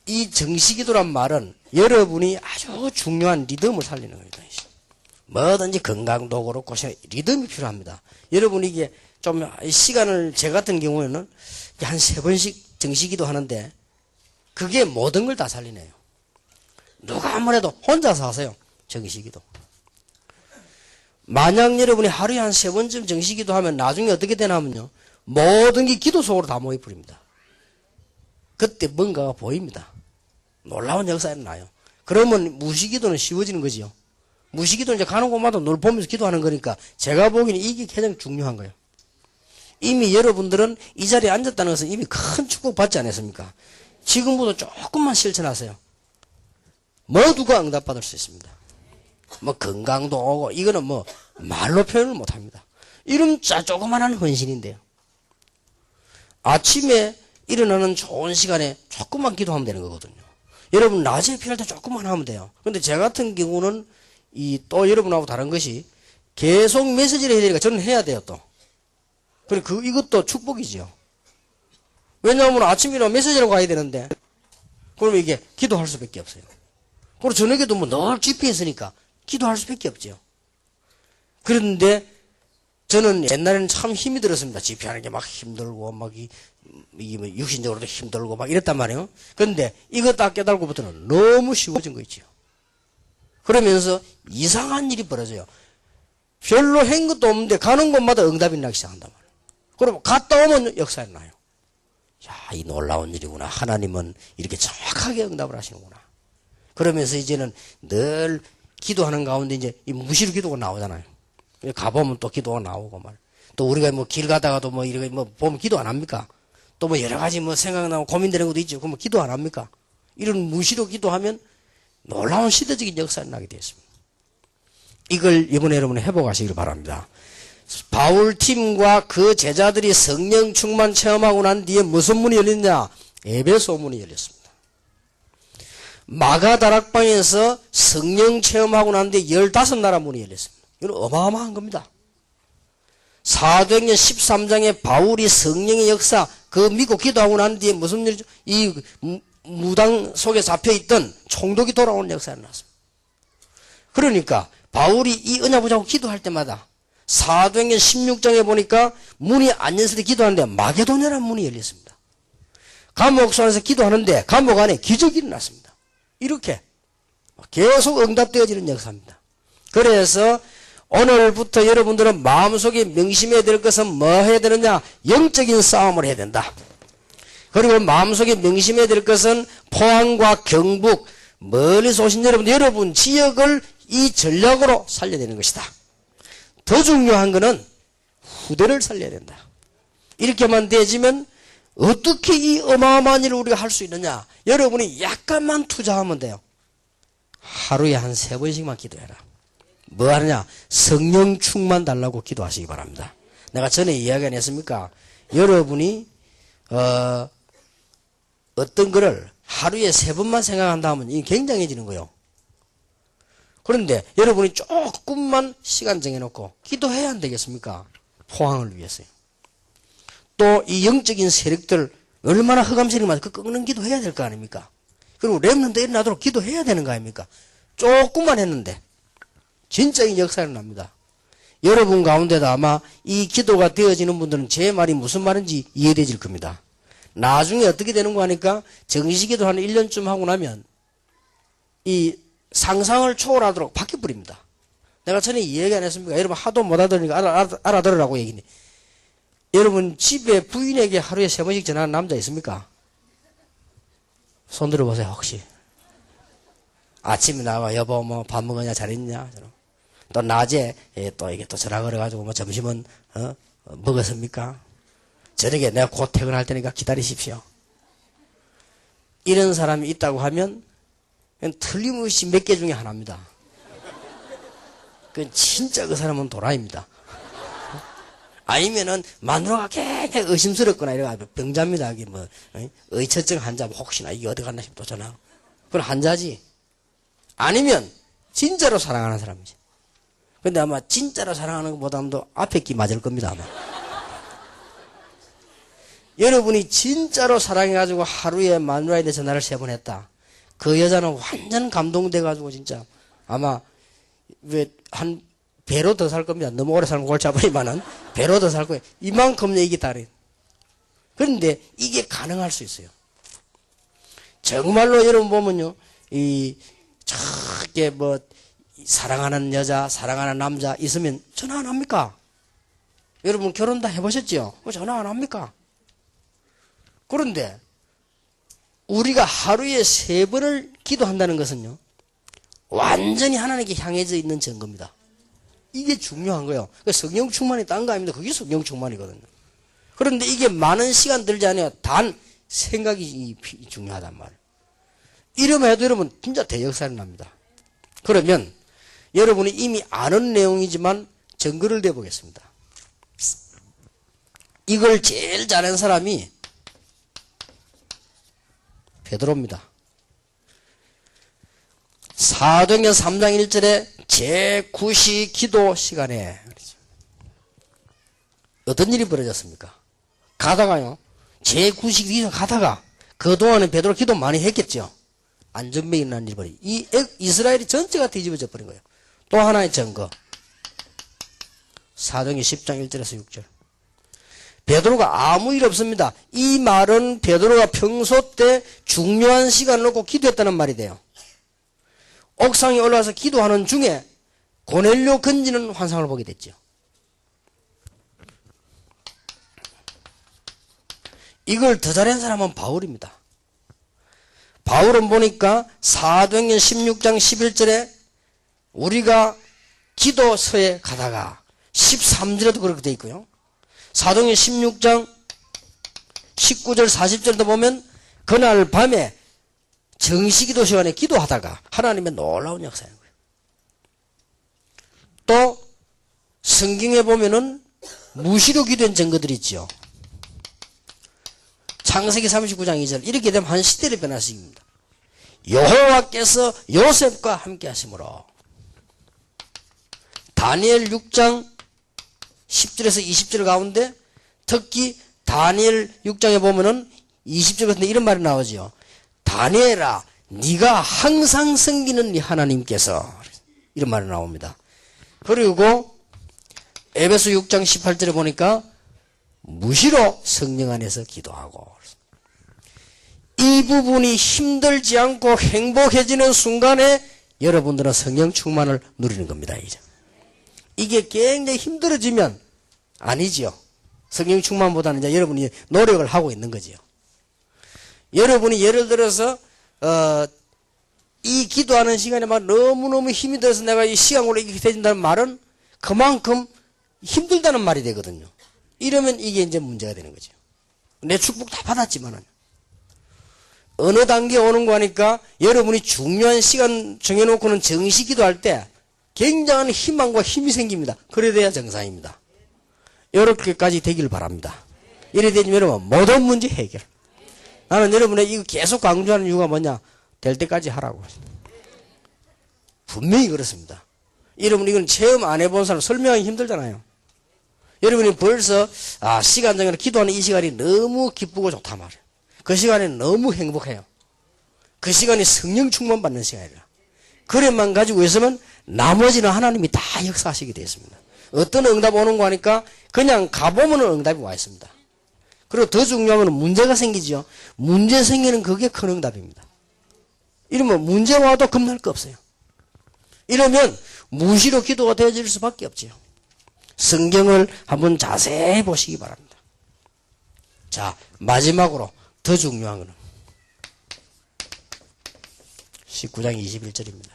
이 정시기도란 말은 여러분이 아주 중요한 리듬을 살리는 겁니다. 뭐든지 건강도 그렇고 리듬이 필요합니다. 여러분이 이게 좀 시간을 제 같은 경우에는 한 3번씩 정시기도 하는데 그게 모든 걸 다 살리네요. 누가 아무래도 혼자서 하세요. 정시기도. 만약 여러분이 하루에 한 3번쯤 정시기도 하면 나중에 어떻게 되냐면요. 모든 게 기도 속으로 다 모여버립니다. 그때 뭔가가 보입니다. 놀라운 역사가 일어나요. 그러면 무시기도는 쉬워지는 거지요. 무시기도는 이제 가는 곳마다 늘 보면서 기도하는 거니까 제가 보기에는 이게 가장 중요한 거예요. 이미 여러분들은 이 자리에 앉았다는 것은 이미 큰 축복 받지 않았습니까? 지금부터 조금만 실천하세요. 모두가 응답받을 수 있습니다. 뭐 건강도 오고 이거는 뭐 말로 표현을 못합니다. 이런 조그만한 헌신인데요. 아침에 일어나는 좋은 시간에 조금만 기도하면 되는 거거든요. 여러분 낮에 필요할 때 조금만 하면 돼요. 그런데 제 같은 경우는 또 여러분하고 다른 것이 계속 메시지를 해야 되니까 저는 해야 돼요 또. 그래 이것도 축복이지요. 왜냐하면 아침이라 메시지라고 가야 되는데 그러면 이게 기도할 수밖에 없어요. 그리고 저녁에도 뭐 늘 집회 있으니까 기도할 수밖에 없죠. 그런데 저는 옛날에는 참 힘이 들었습니다. 집회하는 게 막 힘들고 막 뭐 육신적으로도 힘들고 막 이랬단 말이에요. 그런데 이거 딱 깨달고부터는 너무 쉬워진 거 있죠. 그러면서 이상한 일이 벌어져요. 별로 한 것도 없는데 가는 곳마다 응답이 나기 시작한단 말이에요. 그럼 갔다 오면 역사가 나요. 야, 이 놀라운 일이구나. 하나님은 이렇게 정확하게 응답을 하시는구나. 그러면서 이제는 늘 기도하는 가운데 이제 이 무시로 기도가 나오잖아요. 가보면 또 기도가 나오고 말. 또 우리가 뭐 길 가다가도 뭐 이렇게 뭐 보면 기도 안 합니까? 또 뭐 여러 가지 뭐 생각나고 고민되는 것도 있죠. 그럼 기도 안 합니까? 이런 무시로 기도하면 놀라운 시대적인 역사가 나게 되었습니다. 이걸 이번에 여러분 회복하시길 바랍니다. 바울 팀과 그 제자들이 성령 충만 체험하고 난 뒤에 무슨 문이 열렸냐? 에베소 문이 열렸습니다. 마가 다락방에서 성령 체험하고 난 뒤에 15나라 문이 열렸습니다. 이건 어마어마한 겁니다. 사도행전 13장에 바울이 성령의 역사 그 믿고 기도하고 난 뒤에 무슨 일이죠? 이 무당 속에 잡혀있던 총독이 돌아오는 역사가 나왔습니다. 그러니까 바울이 이 언약 붙잡고 기도할 때마다 사도행전 16장에 보니까 문이 안 열렸을 때 기도하는데 마게도냐라는 문이 열렸습니다. 감옥소 안에서 기도하는데 감옥 안에 기적이 일어났습니다. 이렇게 계속 응답되어지는 역사입니다. 그래서 오늘부터 여러분들은 마음속에 명심해야 될 것은 뭐 해야 되느냐? 영적인 싸움을 해야 된다. 그리고 마음속에 명심해야 될 것은 포항과 경북 멀리서 오신 여러분 지역을 이 전략으로 살려야 되는 것이다. 더 중요한 거는 후대를 살려야 된다. 이렇게만 되지면 어떻게 이 어마어마한 일을 우리가 할 수 있느냐? 여러분이 약간만 투자하면 돼요. 하루에 한 3번씩만 기도해라. 뭐 하느냐? 성령 충만 달라고 기도하시기 바랍니다. 내가 전에 이야기 안 했습니까? 여러분이 어떤 거를 하루에 3번만 생각한다 하면 이게 굉장해지는 거예요. 그런데 여러분이 조금만 시간 정해놓고 기도해야 안 되겠습니까? 포항을 위해서요. 또 이 영적인 세력들 얼마나 흑암세력만 그 꺾는 기도 해야 될 거 아닙니까? 그리고 렘넌트 일어나도록 기도해야 되는 거 아닙니까? 조금만 했는데 진짜인 역사가 납니다. 여러분 가운데도 아마 이 기도가 되어지는 분들은 제 말이 무슨 말인지 이해되질 겁니다. 나중에 어떻게 되는 거 하니까 정시기도 한 1년쯤 하고 나면 이 상상을 초월하도록 바뀌어버립니다. 내가 전에 이야기 안 했습니까? 여러분 하도 못 알아들으니까 알아들으라고 얘기네. 여러분 집에 부인에게 하루에 3번씩 전화하는 남자 있습니까? 손 들어보세요. 혹시 아침에 나와 여보 뭐 밥 먹었냐 잘했냐, 또 낮에 또 이게 또 전화 걸어가지고 뭐 점심은 먹었습니까? 저녁에 내가 곧 퇴근할 테니까 기다리십시오. 이런 사람이 있다고 하면 틀림없이 몇 개 중에 하나입니다. 그 진짜 그 사람은 도라입니다. 아니면은 마누라가 굉장히 의심스럽거나 이래가지고 병자입니다. 이게 뭐 의처증 환자 혹시나 이게 어디 갔나 싶어 전화. 그건 환자지. 아니면 진짜로 사랑하는 사람이지. 근데 아마 진짜로 사랑하는 것보다도 앞에 끼 맞을 겁니다 아마. 여러분이 진짜로 사랑해가지고 하루에 마누라에 대해 전화를 3번 했다. 그 여자는 완전 감동돼가지고 진짜 아마 왜 한 배로 더 살 겁니다. 너무 오래 살면 골치 아프지만은 배로 더 살 거예요. 이만큼 얘기다. 그런데 이게 가능할 수 있어요. 정말로 여러분 보면요, 저게 뭐 사랑하는 여자, 사랑하는 남자 있으면 전화 안 합니까? 여러분 결혼 다 해보셨죠? 전화 안 합니까? 그런데 우리가 하루에 3번을 기도한다는 것은요, 완전히 하나님께 향해져 있는 증거입니다. 이게 중요한 거예요. 성령 충만이 딴 거 아닙니다. 그게 성령 충만이거든요. 그런데 이게 많은 시간 들지 않아요. 단 생각이 중요하단 말이에요. 이러면 해도 여러분 진짜 대역사를 납니다. 그러면 여러분이 이미 아는 내용이지만 증거를 대보겠습니다. 이걸 제일 잘하는 사람이 베드로입니다. 사도행전 3장 1절에 제9시 기도 시간에 어떤 일이 벌어졌습니까? 가다가요, 제9시 기도 가다가 그동안에 베드로 기도 많이 했겠죠. 안전병이 일어난 일이 벌어요. 이스라엘이 전체가 뒤집어져 버린 거예요. 또 하나의 증거, 사도행전 10장 1절에서 6절. 베드로가 아무 일 없습니다. 이 말은 베드로가 평소 때 중요한 시간을 놓고 기도했다는 말이 돼요. 옥상에 올라와서 기도하는 중에 고넬료 건지는 환상을 보게 됐죠. 이걸 더 잘한 사람은 바울입니다. 바울은 보니까 사도행전 16장 11절에 우리가 기도서에 가다가 13절에도 그렇게 돼 있고요. 사도행전 16장 19절 40절도 보면 그날 밤에 정시기도 시간에 기도하다가 하나님의 놀라운 역사인 거예요. 또 성경에 보면은 무시로 기도한 증거들이 있죠. 창세기 39장 2절 이렇게 되면 한 시대를 변화시킵니다. 여호와께서 요셉과 함께 하심으로. 다니엘 6장 10절에서 20절 가운데 특히 다니엘 6장에 보면은 20절 같은데 이런 말이 나오죠. 다니엘아, 네가 항상 섬기는 네 하나님께서, 이런 말이 나옵니다. 그리고 에베소 6장 18절에 보니까 무시로 성령 안에서 기도하고. 이 부분이 힘들지 않고 행복해지는 순간에 여러분들은 성령 충만을 누리는 겁니다. 이게 굉장히 힘들어지면 아니지요. 성령 충만보다는 이제 여러분이 노력을 하고 있는 거지요. 여러분이 예를 들어서 이 기도하는 시간에 막 너무너무 힘이 들어서 내가 이 시간으로 이렇게 되진다는 말은 그만큼 힘들다는 말이 되거든요. 이러면 이게 이제 문제가 되는 거죠. 내 축복 다 받았지만은 어느 단계에 오는 거 하니까 여러분이 중요한 시간 정해놓고는 정시 기도할 때 굉장한 희망과 힘이 생깁니다. 그래 돼야 정상입니다. 이렇게까지 되길 바랍니다. 이래 되면 여러분 모든 문제 해결. 나는 여러분의 이거 계속 강조하는 이유가 뭐냐? 될 때까지 하라고. 분명히 그렇습니다. 여러분 이건 체험 안 해본 사람 설명하기 힘들잖아요. 여러분이 벌써 시간 정해서 기도하는 이 시간이 너무 기쁘고 좋단 말이에요. 그 시간에 너무 행복해요. 그 시간이 성령 충만 받는 시간이라. 그래만 가지고 있으면 나머지는 하나님이 다 역사하시게 되어 있습니다. 어떤 응답 오는 거 하니까 그냥 가보면 응답이 와 있습니다. 그리고 더 중요한 건 문제가 생기죠. 문제 생기는 그게 큰 응답입니다. 이러면 문제 와도 겁날 거 없어요. 이러면 무시로 기도가 되어질 수밖에 없지요. 성경을 한번 자세히 보시기 바랍니다. 자, 마지막으로 더 중요한 것은 19장 21절입니다.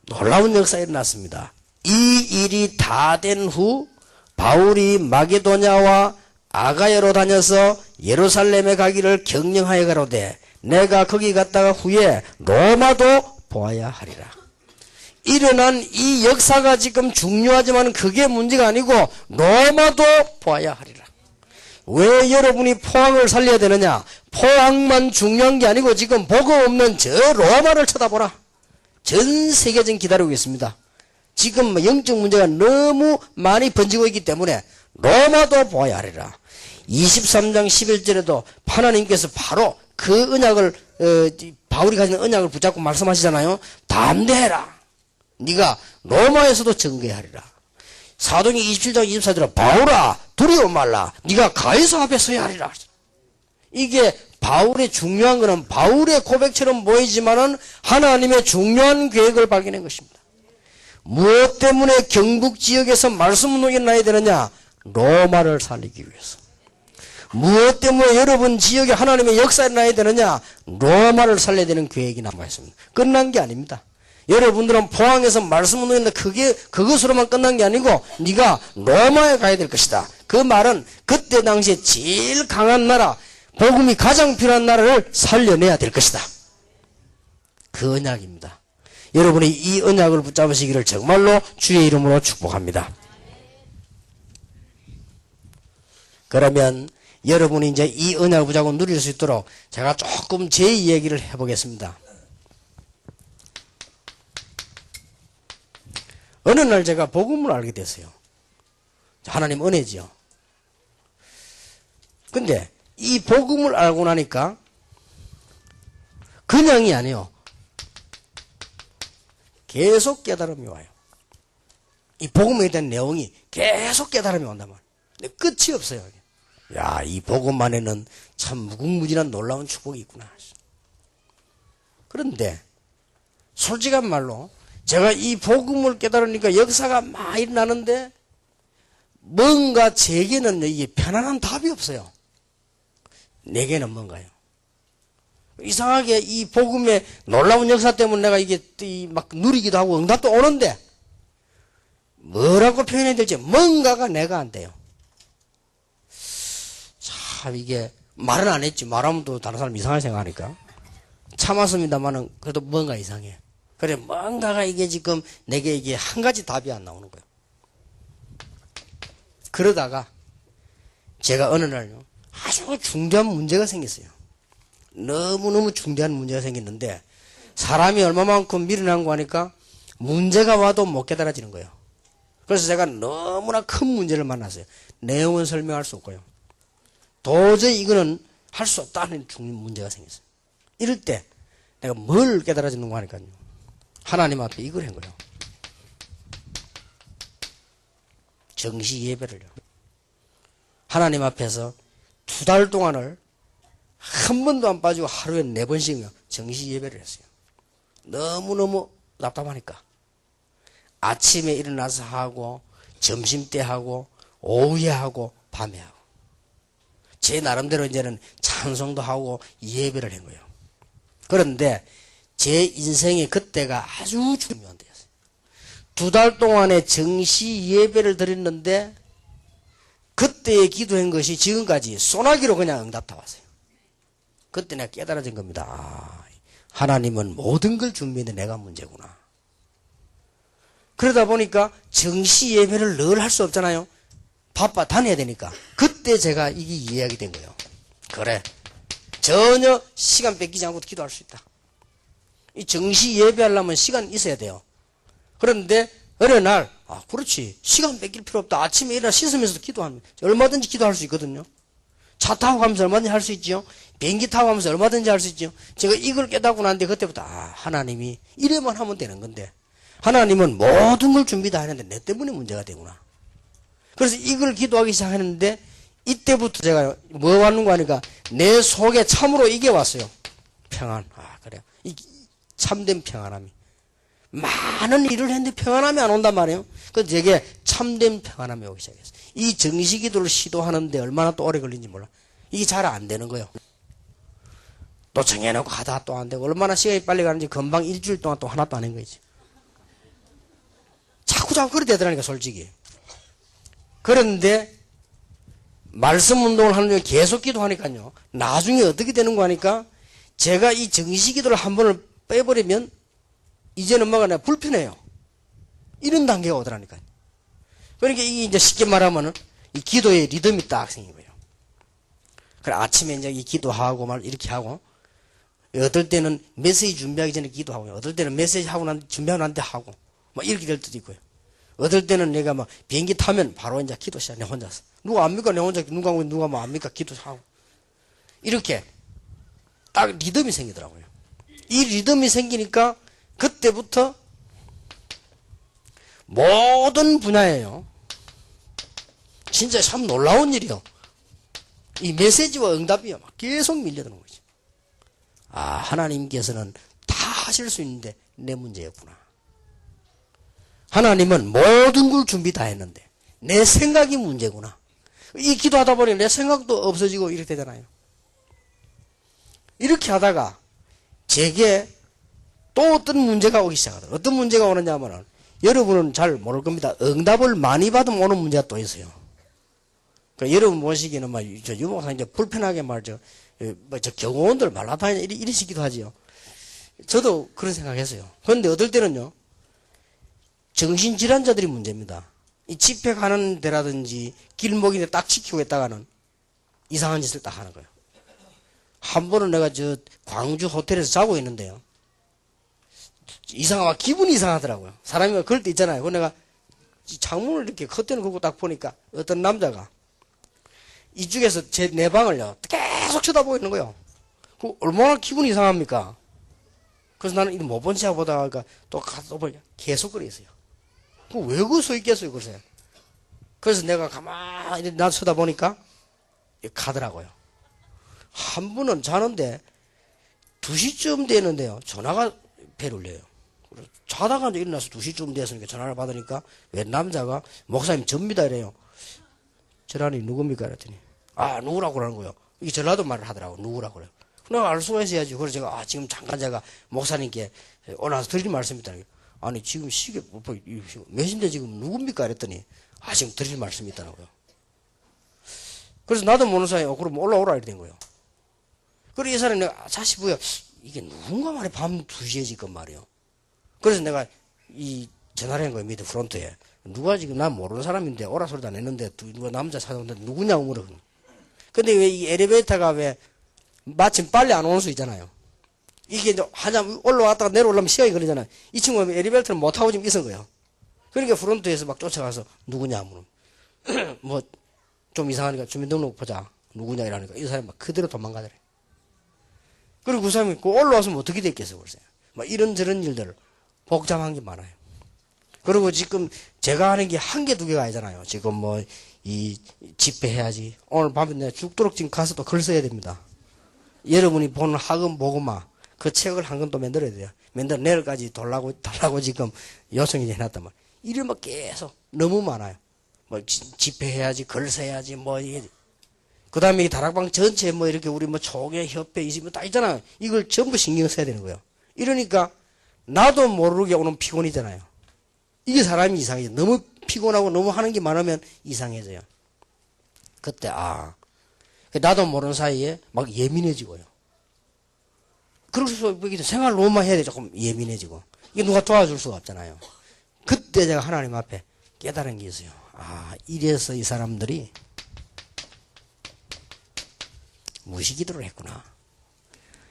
놀라운 역사가 일어났습니다. 이 일이 다 된 후 바울이 마게도냐와 아가야로 다녀서 예루살렘에 가기를 경영하여 가로되 내가 거기 갔다가 후에 로마도 보아야 하리라. 일어난 이 역사가 지금 중요하지만 그게 문제가 아니고 로마도 보아야 하리라. 왜 여러분이 포항을 살려야 되느냐? 포항만 중요한 게 아니고 지금 복음 없는 저 로마를 쳐다보라. 전 세계적인 기다리고 있습니다. 지금 영적 문제가 너무 많이 번지고 있기 때문에 로마도 보아야 하리라. 23장 11절에도 하나님께서 바로 그 언약을 바울이 가진 언약을 붙잡고 말씀하시잖아요. 담대해라. 네가 로마에서도 증거하리라. 사도행전 27장 24절에 바울아 두려워 말라. 네가 가이사 앞에 서야 하리라. 이게 바울의 중요한 것은 바울의 고백처럼 보이지만은 하나님의 중요한 계획을 발견한 것입니다. 무엇 때문에 경북 지역에서 말씀 운동이 나야 되느냐? 로마를 살리기 위해서. 무엇 때문에 여러분 지역에 하나님의 역사가 나야 되느냐? 로마를 살려야 되는 계획이 남아 있습니다. 끝난 게 아닙니다. 여러분들은 포항에서 말씀 운동했는데 그것으로만 끝난 게 아니고 네가 로마에 가야 될 것이다. 그 말은 그때 당시에 제일 강한 나라, 복음이 가장 필요한 나라를 살려내야 될 것이다. 그 언약입니다. 여러분이 이 언약을 붙잡으시기를 정말로 주의 이름으로 축복합니다. 그러면 여러분이 이제 이 언약을 붙잡고 누릴 수 있도록 제가 조금 제 이야기를 해보겠습니다. 어느 날 제가 복음을 알게 됐어요. 하나님 은혜지요. 근데 이 복음을 알고 나니까 그냥이 아니에요. 계속 깨달음이 와요. 이 복음에 대한 내용이 계속 깨달음이 온단 말이에요. 근데 끝이 없어요. 야, 이 복음 안에는 참 무궁무진한 놀라운 축복이 있구나. 그런데 솔직한 말로 제가 이 복음을 깨달으니까 역사가 막 일어나는데 뭔가 제게는 이게 편안한 답이 없어요. 내게는 뭔가요? 이상하게 이 복음의 놀라운 역사 때문에 내가 이게 막 누리기도 하고 응답도 오는데 뭐라고 표현해야 될지 뭔가가 내가 안 돼요. 참 이게 말은 안 했지. 말하면 또 다른 사람 이상하게 생각하니까 참았습니다만은 그래도 뭔가 이상해. 그래 뭔가가 이게 지금 내게 이게 한 가지 답이 안 나오는 거예요. 그러다가 제가 어느 날요 아주 중대한 문제가 생겼어요. 너무너무 중대한 문제가 생겼는데 사람이 얼마만큼 미련한 거 하니까 문제가 와도 못 깨달아지는 거예요. 그래서 제가 너무나 큰 문제를 만났어요. 내용은 설명할 수 없고요. 도저히 이거는 할 수 없다는 문제가 생겼어요. 이럴 때 내가 뭘 깨달아지는 거 하니까요. 하나님 앞에 이걸 한 거예요. 정시 예배를요. 하나님 앞에서 2달 동안을 한 번도 안 빠지고 하루에 4번씩요. 정시 예배를 했어요. 너무너무 답답하니까. 아침에 일어나서 하고 점심때 하고 오후에 하고 밤에 하고 제 나름대로 이제는 찬송도 하고 예배를 한 거예요. 그런데 제 인생의 그때가 아주 중요한 때였어요. 2달 동안에 정시 예배를 드렸는데 그때의 기도한 것이 지금까지 소나기로 그냥 응답 다 왔어요. 그때 내가 깨달아진 겁니다. 아, 하나님은 모든 걸 준비했는데 내가 문제구나. 그러다 보니까 정시 예배를 늘 할 수 없잖아요. 바빠 다녀야 되니까. 그때 제가 이게 이해하게 된 거예요. 그래, 전혀 시간 뺏기지 않고 기도할 수 있다. 이 정시 예배하려면 시간 있어야 돼요. 그런데 어느 날, 아, 그렇지, 시간 뺏길 필요 없다. 아침에 일어나 씻으면서도 기도하면 얼마든지 기도할 수 있거든요. 차 타고 가면서 얼마든지 할 수 있죠. 비행기 타고 가면서 얼마든지 할 수 있죠. 제가 이걸 깨닫고 났는데 그때부터 하나님이 이래만 하면 되는 건데 하나님은 모든 걸 준비 다 했는데 내 때문에 문제가 되구나. 그래서 이걸 기도하기 시작했는데 이때부터 제가 뭐 왔는가 하니까 내 속에 참으로 이게 왔어요. 평안. 아, 그래요. 이 참된 평안함이. 많은 일을 했는데 평안함이 안 온단 말이에요. 그래서 제게 참된 평안함이 오기 시작했어요. 이 정시기도를 시도하는데 얼마나 또 오래 걸린지 몰라. 이게 잘 안 되는 거예요. 또 정해놓고 하다 또 안 되고 얼마나 시간이 빨리 가는지 금방 일주일 동안 또 하나도 안 한 거지. 자꾸 그렇게 되더라니까 솔직히. 그런데 말씀 운동을 하는 중에 계속 기도하니까요. 나중에 어떻게 되는 거 하니까 제가 이 정시기도를 한 번을 빼버리면 이제는 뭐가 내가 불편해요. 이런 단계가 오더라니까요. 그러니까 이게 이제 쉽게 말하면은 이 기도의 리듬이 딱 생긴 거예요. 그래 아침에 이제 이 기도하고 말 이렇게 하고 어떨 때는 메시지 준비하기 전에 기도하고 어떨 때는 메시지 하고 난 준비하고 난 뒤에 하고 막 이렇게 될 때도 있고요. 어떨 때는 내가 막 비행기 타면 바로 이제 기도 시작 내 혼자서 누가 압니까 내 혼자 누가 뭐 압니까 기도하고 이렇게 딱 리듬이 생기더라고요. 이 리듬이 생기니까 그때부터 모든 분야에요. 진짜 참 놀라운 일이요. 이 메시지와 응답이요. 막 계속 밀려드는 거죠. 아, 하나님께서는 다 하실 수 있는데 내 문제였구나. 하나님은 모든 걸 준비 다 했는데 내 생각이 문제구나. 이 기도하다 보니 내 생각도 없어지고 이렇게 되잖아요. 이렇게 하다가 제게 또 어떤 문제가 오기 시작하더라고요. 어떤 문제가 오느냐 하면은 여러분은 잘 모를 겁니다. 응답을 많이 받으면 오는 문제가 또 있어요. 그러니까 여러분 보시기에는 막, 유목사 이제 불편하게 말죠. 저 경호원들 말라다니냐 이러시기도 하지요. 저도 그런 생각했어요. 그런데 어떨 때는요, 정신질환자들이 문제입니다. 이 집회 가는 데라든지 길목인데 딱 지키고 있다가는 이상한 짓을 딱 하는 거예요. 한 번은 내가 저 광주 호텔에서 자고 있는데요. 기분이 이상하더라고요. 사람이 그럴 때 있잖아요. 그래서 내가 창문을 이렇게 커튼을 걷고 딱 보니까 어떤 남자가 이쪽에서 내 방을요, 계속 쳐다보고 있는 거예요. 그 얼마나 기분이 이상합니까? 그래서 나는 이거 못 본 차 보다가 또 가서 보니까 계속 그래 있어요. 그 왜 그 서 있겠어요, 글쎄. 그래서 내가 가만히 나 쳐다보니까 가더라고요. 한 분은 자는데 2시쯤 되는데요. 전화가 배를 울려요. 자다가 일어나서 2시쯤 됐으니까 전화를 받으니까 웬 남자가 목사님 접니다 이래요. 전화니 누굽니까? 그랬더니 누구라고 그러는 거예요. 이게 전라도 말을 하더라고. 누구라고 그래요. 내가 알 수가 있어야지. 그래서 제가 지금 잠깐 제가 목사님께 올라와서 드릴 말씀이 있다는 게 아니 지금 시계 몇 시인데 지금 누굽니까? 그랬더니 지금 드릴 말씀이 있다고요. 그래서 나도 모르는 사이에 그럼 올라오라 이렇게 된 거예요. 그래서 이 사람이 내가 자식 뭐야 이게 누군가 말이야 밤 2시에 지금 말이에요. 그래서 내가 이 전화를 한 거예요. 밑에 프론트에 누가 지금 난 모르는 사람인데 오라 소리도 안 했는데 누가 남자 찾아오는데 누구냐고 물어보는. 근데 왜 이 엘리베이터가 왜 마침 빨리 안 오는 수 있잖아요. 이게 이제 한참 올라왔다가 내려오려면 시간이 걸리잖아요. 이 친구가 엘리베이터를 못 타고 지금 있은 거예요. 그러니까 프론트에서 막 쫓아가서 누구냐 물어. 뭐 좀 이상하니까 주민등록 보자. 누구냐 이러니까 이 사람이 막 그대로 도망가더래. 그리고 그 사람이 올라와서 어떻게 됐겠어요, 글쎄. 막 이런저런 일들 복잡한 게 많아요. 그리고 지금 제가 하는 게 한 개, 두 개가 아니잖아요. 지금 뭐 이 집회해야지. 오늘 밤에 내가 죽도록 지금 가서 또 글 써야 됩니다. 여러분이 보는 학원 보고마 그 책을 한 권 또 만들어야 돼요. 만들어 내일까지 달라고 지금 요청이 해놨단 말이에요. 이를 막 계속 너무 많아요. 뭐 집회해야지, 글 써야지, 뭐 그 다음에 이 다락방 전체 뭐 이렇게 우리 뭐 초계 협회 있으면 다 있잖아요. 이걸 전부 신경 써야 되는 거예요. 이러니까 나도 모르게 오는 피곤이잖아요. 이게 사람이 이상해져. 너무 피곤하고 너무 하는 게 많으면 이상해져요. 그때 나도 모르는 사이에 막 예민해지고요. 그래서 생활 너무만 해야 돼. 조금 예민해지고. 이게 누가 도와줄 수가 없잖아요. 그때 제가 하나님 앞에 깨달은 게 있어요. 이래서 이 사람들이 무시기도를 했구나.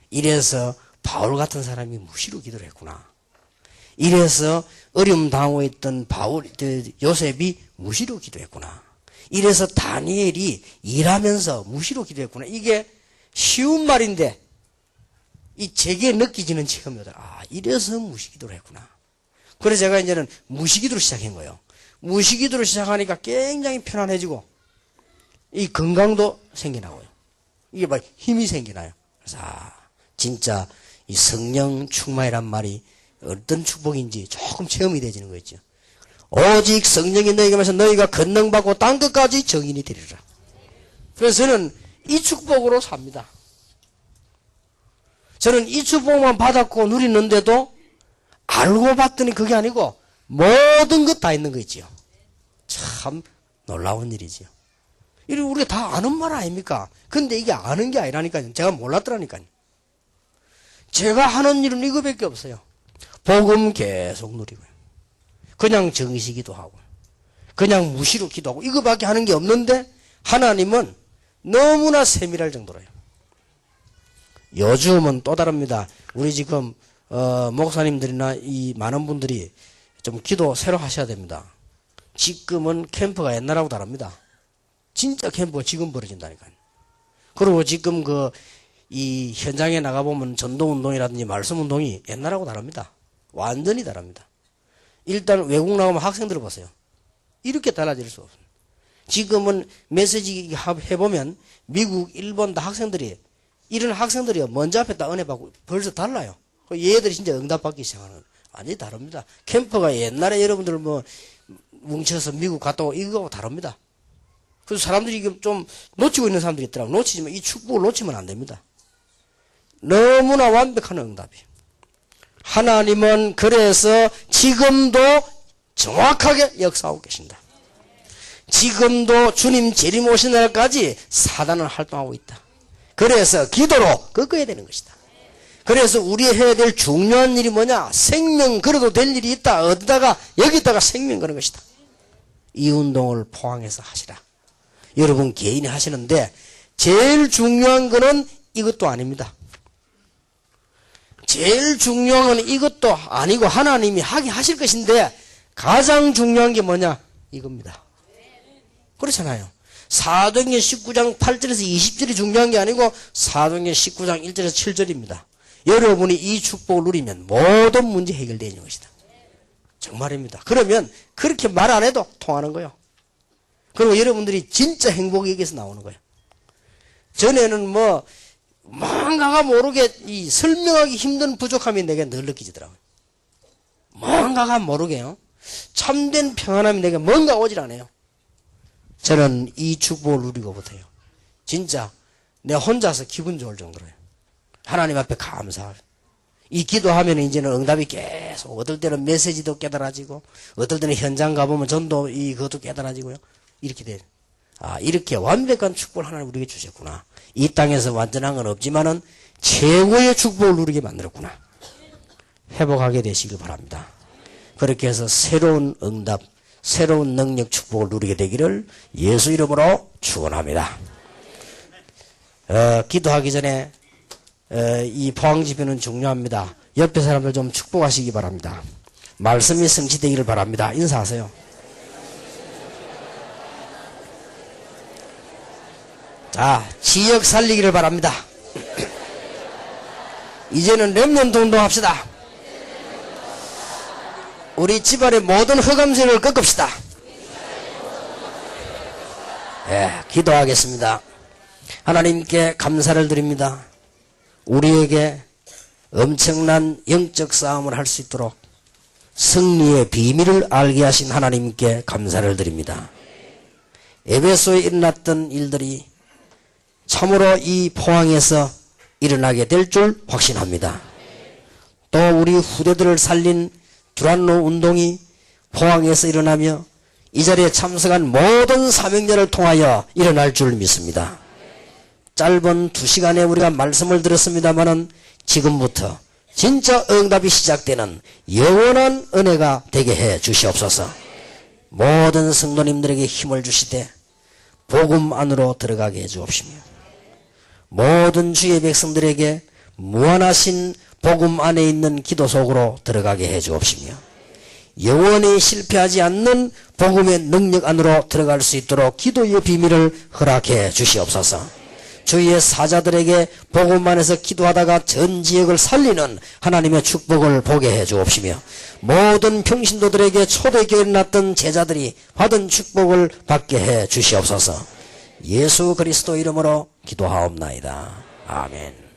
이래서 바울 같은 사람이 무시로 기도를 했구나. 이래서 어려움 당하고 있던 요셉이 무시로 기도했구나. 이래서 다니엘이 일하면서 무시로 기도했구나. 이게 쉬운 말인데 제게 느껴지는 체험이다. 이래서 무시기도를 했구나. 그래서 제가 이제는 무시기도를 시작한 거예요. 무시기도를 시작하니까 굉장히 편안해지고 이 건강도 생겨나고요. 이게 막 힘이 생기나요. 그래서 진짜 이 성령 충만이란 말이 어떤 축복인지 조금 체험이 되지는 거였죠. 오직 성령이 너희에게 임하셔서 너희가 권능받고 땅끝까지 정인이 되리라. 그래서 저는 이 축복으로 삽니다. 저는 이 축복만 받았고 누리는데도 알고 봤더니 그게 아니고 모든 것 다 있는 거 있지요. 참 놀라운 일이지요. 이게 우리가 다 아는 말 아닙니까? 근데 이게 아는 게 아니라니까요. 제가 몰랐더라니까요. 제가 하는 일은 이거밖에 없어요. 복음 계속 누리고요. 그냥 정시기도 하고 그냥 무시로 기도하고 이거밖에 하는 게 없는데 하나님은 너무나 세밀할 정도로요. 요즘은 또 다릅니다. 우리 지금 목사님들이나 이 많은 분들이 좀 기도 새로 하셔야 됩니다. 지금은 캠프가 옛날하고 다릅니다. 진짜 캠프가 지금 벌어진다니까요. 그리고 지금 이 현장에 나가보면 전도운동이라든지 말씀운동이 옛날하고 다릅니다. 완전히 다릅니다. 일단 외국 나가면 학생들을 보세요. 이렇게 달라질 수 없습니다. 지금은 메시지 해보면 미국, 일본 다 학생들이 이런 학생들이 먼저 앞에 다 은혜 받고 벌써 달라요. 얘들이 진짜 응답받기 시작하는 완전히 다릅니다. 캠프가 옛날에 여러분들 뭉쳐서 미국 갔다 오고 이거하고 다릅니다. 그래서 사람들이 이게 좀 놓치고 있는 사람들이 있더라고요. 놓치지만 이 축복을 놓치면 안 됩니다. 너무나 완벽한 응답이에요. 하나님은 그래서 지금도 정확하게 역사하고 계신다. 지금도 주님 재림 오신 날까지 사단은 활동하고 있다. 그래서 기도로 꺾어야 되는 것이다. 그래서 우리 해야 될 중요한 일이 뭐냐? 생명 걸어도 될 일이 있다. 어디다가 여기다가 생명 거는 것이다. 이 운동을 포항해서 하시라. 여러분 개인이 하시는데 제일 중요한 거는 이것도 아닙니다. 제일 중요한 건 이것도 아니고 하나님이 하게 하실 것인데 가장 중요한 게 뭐냐? 이겁니다. 그렇잖아요. 사도행전 19장 8절에서 20절이 중요한 게 아니고 사도행전 19장 1절에서 7절입니다. 여러분이 이 축복을 누리면 모든 문제 해결되는 것이다. 정말입니다. 그러면 그렇게 말 안 해도 통하는 거예요. 그리고 여러분들이 진짜 행복이 여기서 나오는 거예요. 전에는 뭔가가 모르게 이 설명하기 힘든 부족함이 내게 늘 느껴지더라고요. 뭔가가 모르게요. 참된 평안함이 내게 뭔가 오질 않아요. 저는 이 축복을 누리고부터요. 진짜 내 혼자서 기분 좋을 정도로요. 하나님 앞에 감사할. 이 기도하면 이제는 응답이 계속 어떨 때는 메시지도 깨달아지고 어떨 때는 현장 가보면 전도 그것도 깨달아지고요. 이렇게 돼요. 이렇게 완벽한 축복을 하나님 우리에게 주셨구나. 이 땅에서 완전한 건 없지만은 최고의 축복을 누리게 만들었구나. 회복하게 되시길 바랍니다. 그렇게 해서 새로운 응답, 새로운 능력 축복을 누리게 되기를 예수 이름으로 축원합니다. 기도하기 전에 이 포항 집회는 중요합니다. 옆에 사람들 좀 축복하시기 바랍니다. 말씀이 성취되기를 바랍니다. 인사하세요. 자, 지역 살리기를 바랍니다. 이제는 렘넌트 운동합시다. 우리 집안의 모든 흑암세력을 꺾읍시다. 기도하겠습니다. 하나님께 감사를 드립니다. 우리에게 엄청난 영적 싸움을 할 수 있도록 승리의 비밀을 알게 하신 하나님께 감사를 드립니다. 에베소에 일어났던 일들이 참으로 이 포항에서 일어나게 될 줄 확신합니다. 또 우리 후대들을 살린 두란노 운동이 포항에서 일어나며 이 자리에 참석한 모든 사명자를 통하여 일어날 줄 믿습니다. 짧은 2시간에 우리가 말씀을 들었습니다마는 지금부터 진짜 응답이 시작되는 영원한 은혜가 되게 해 주시옵소서. 모든 성도님들에게 힘을 주시되 복음 안으로 들어가게 해 주옵시며 모든 주의 백성들에게 무한하신 복음 안에 있는 기도 속으로 들어가게 해 주옵시며 영원히 실패하지 않는 복음의 능력 안으로 들어갈 수 있도록 기도의 비밀을 허락해 주시옵소서. 주의 사자들에게 복음 안에서 기도하다가 전 지역을 살리는 하나님의 축복을 보게 해 주옵시며 모든 평신도들에게 초대교회에 났던 제자들이 받은 축복을 받게 해 주시옵소서. 예수 그리스도 이름으로 기도하옵나이다. 아멘.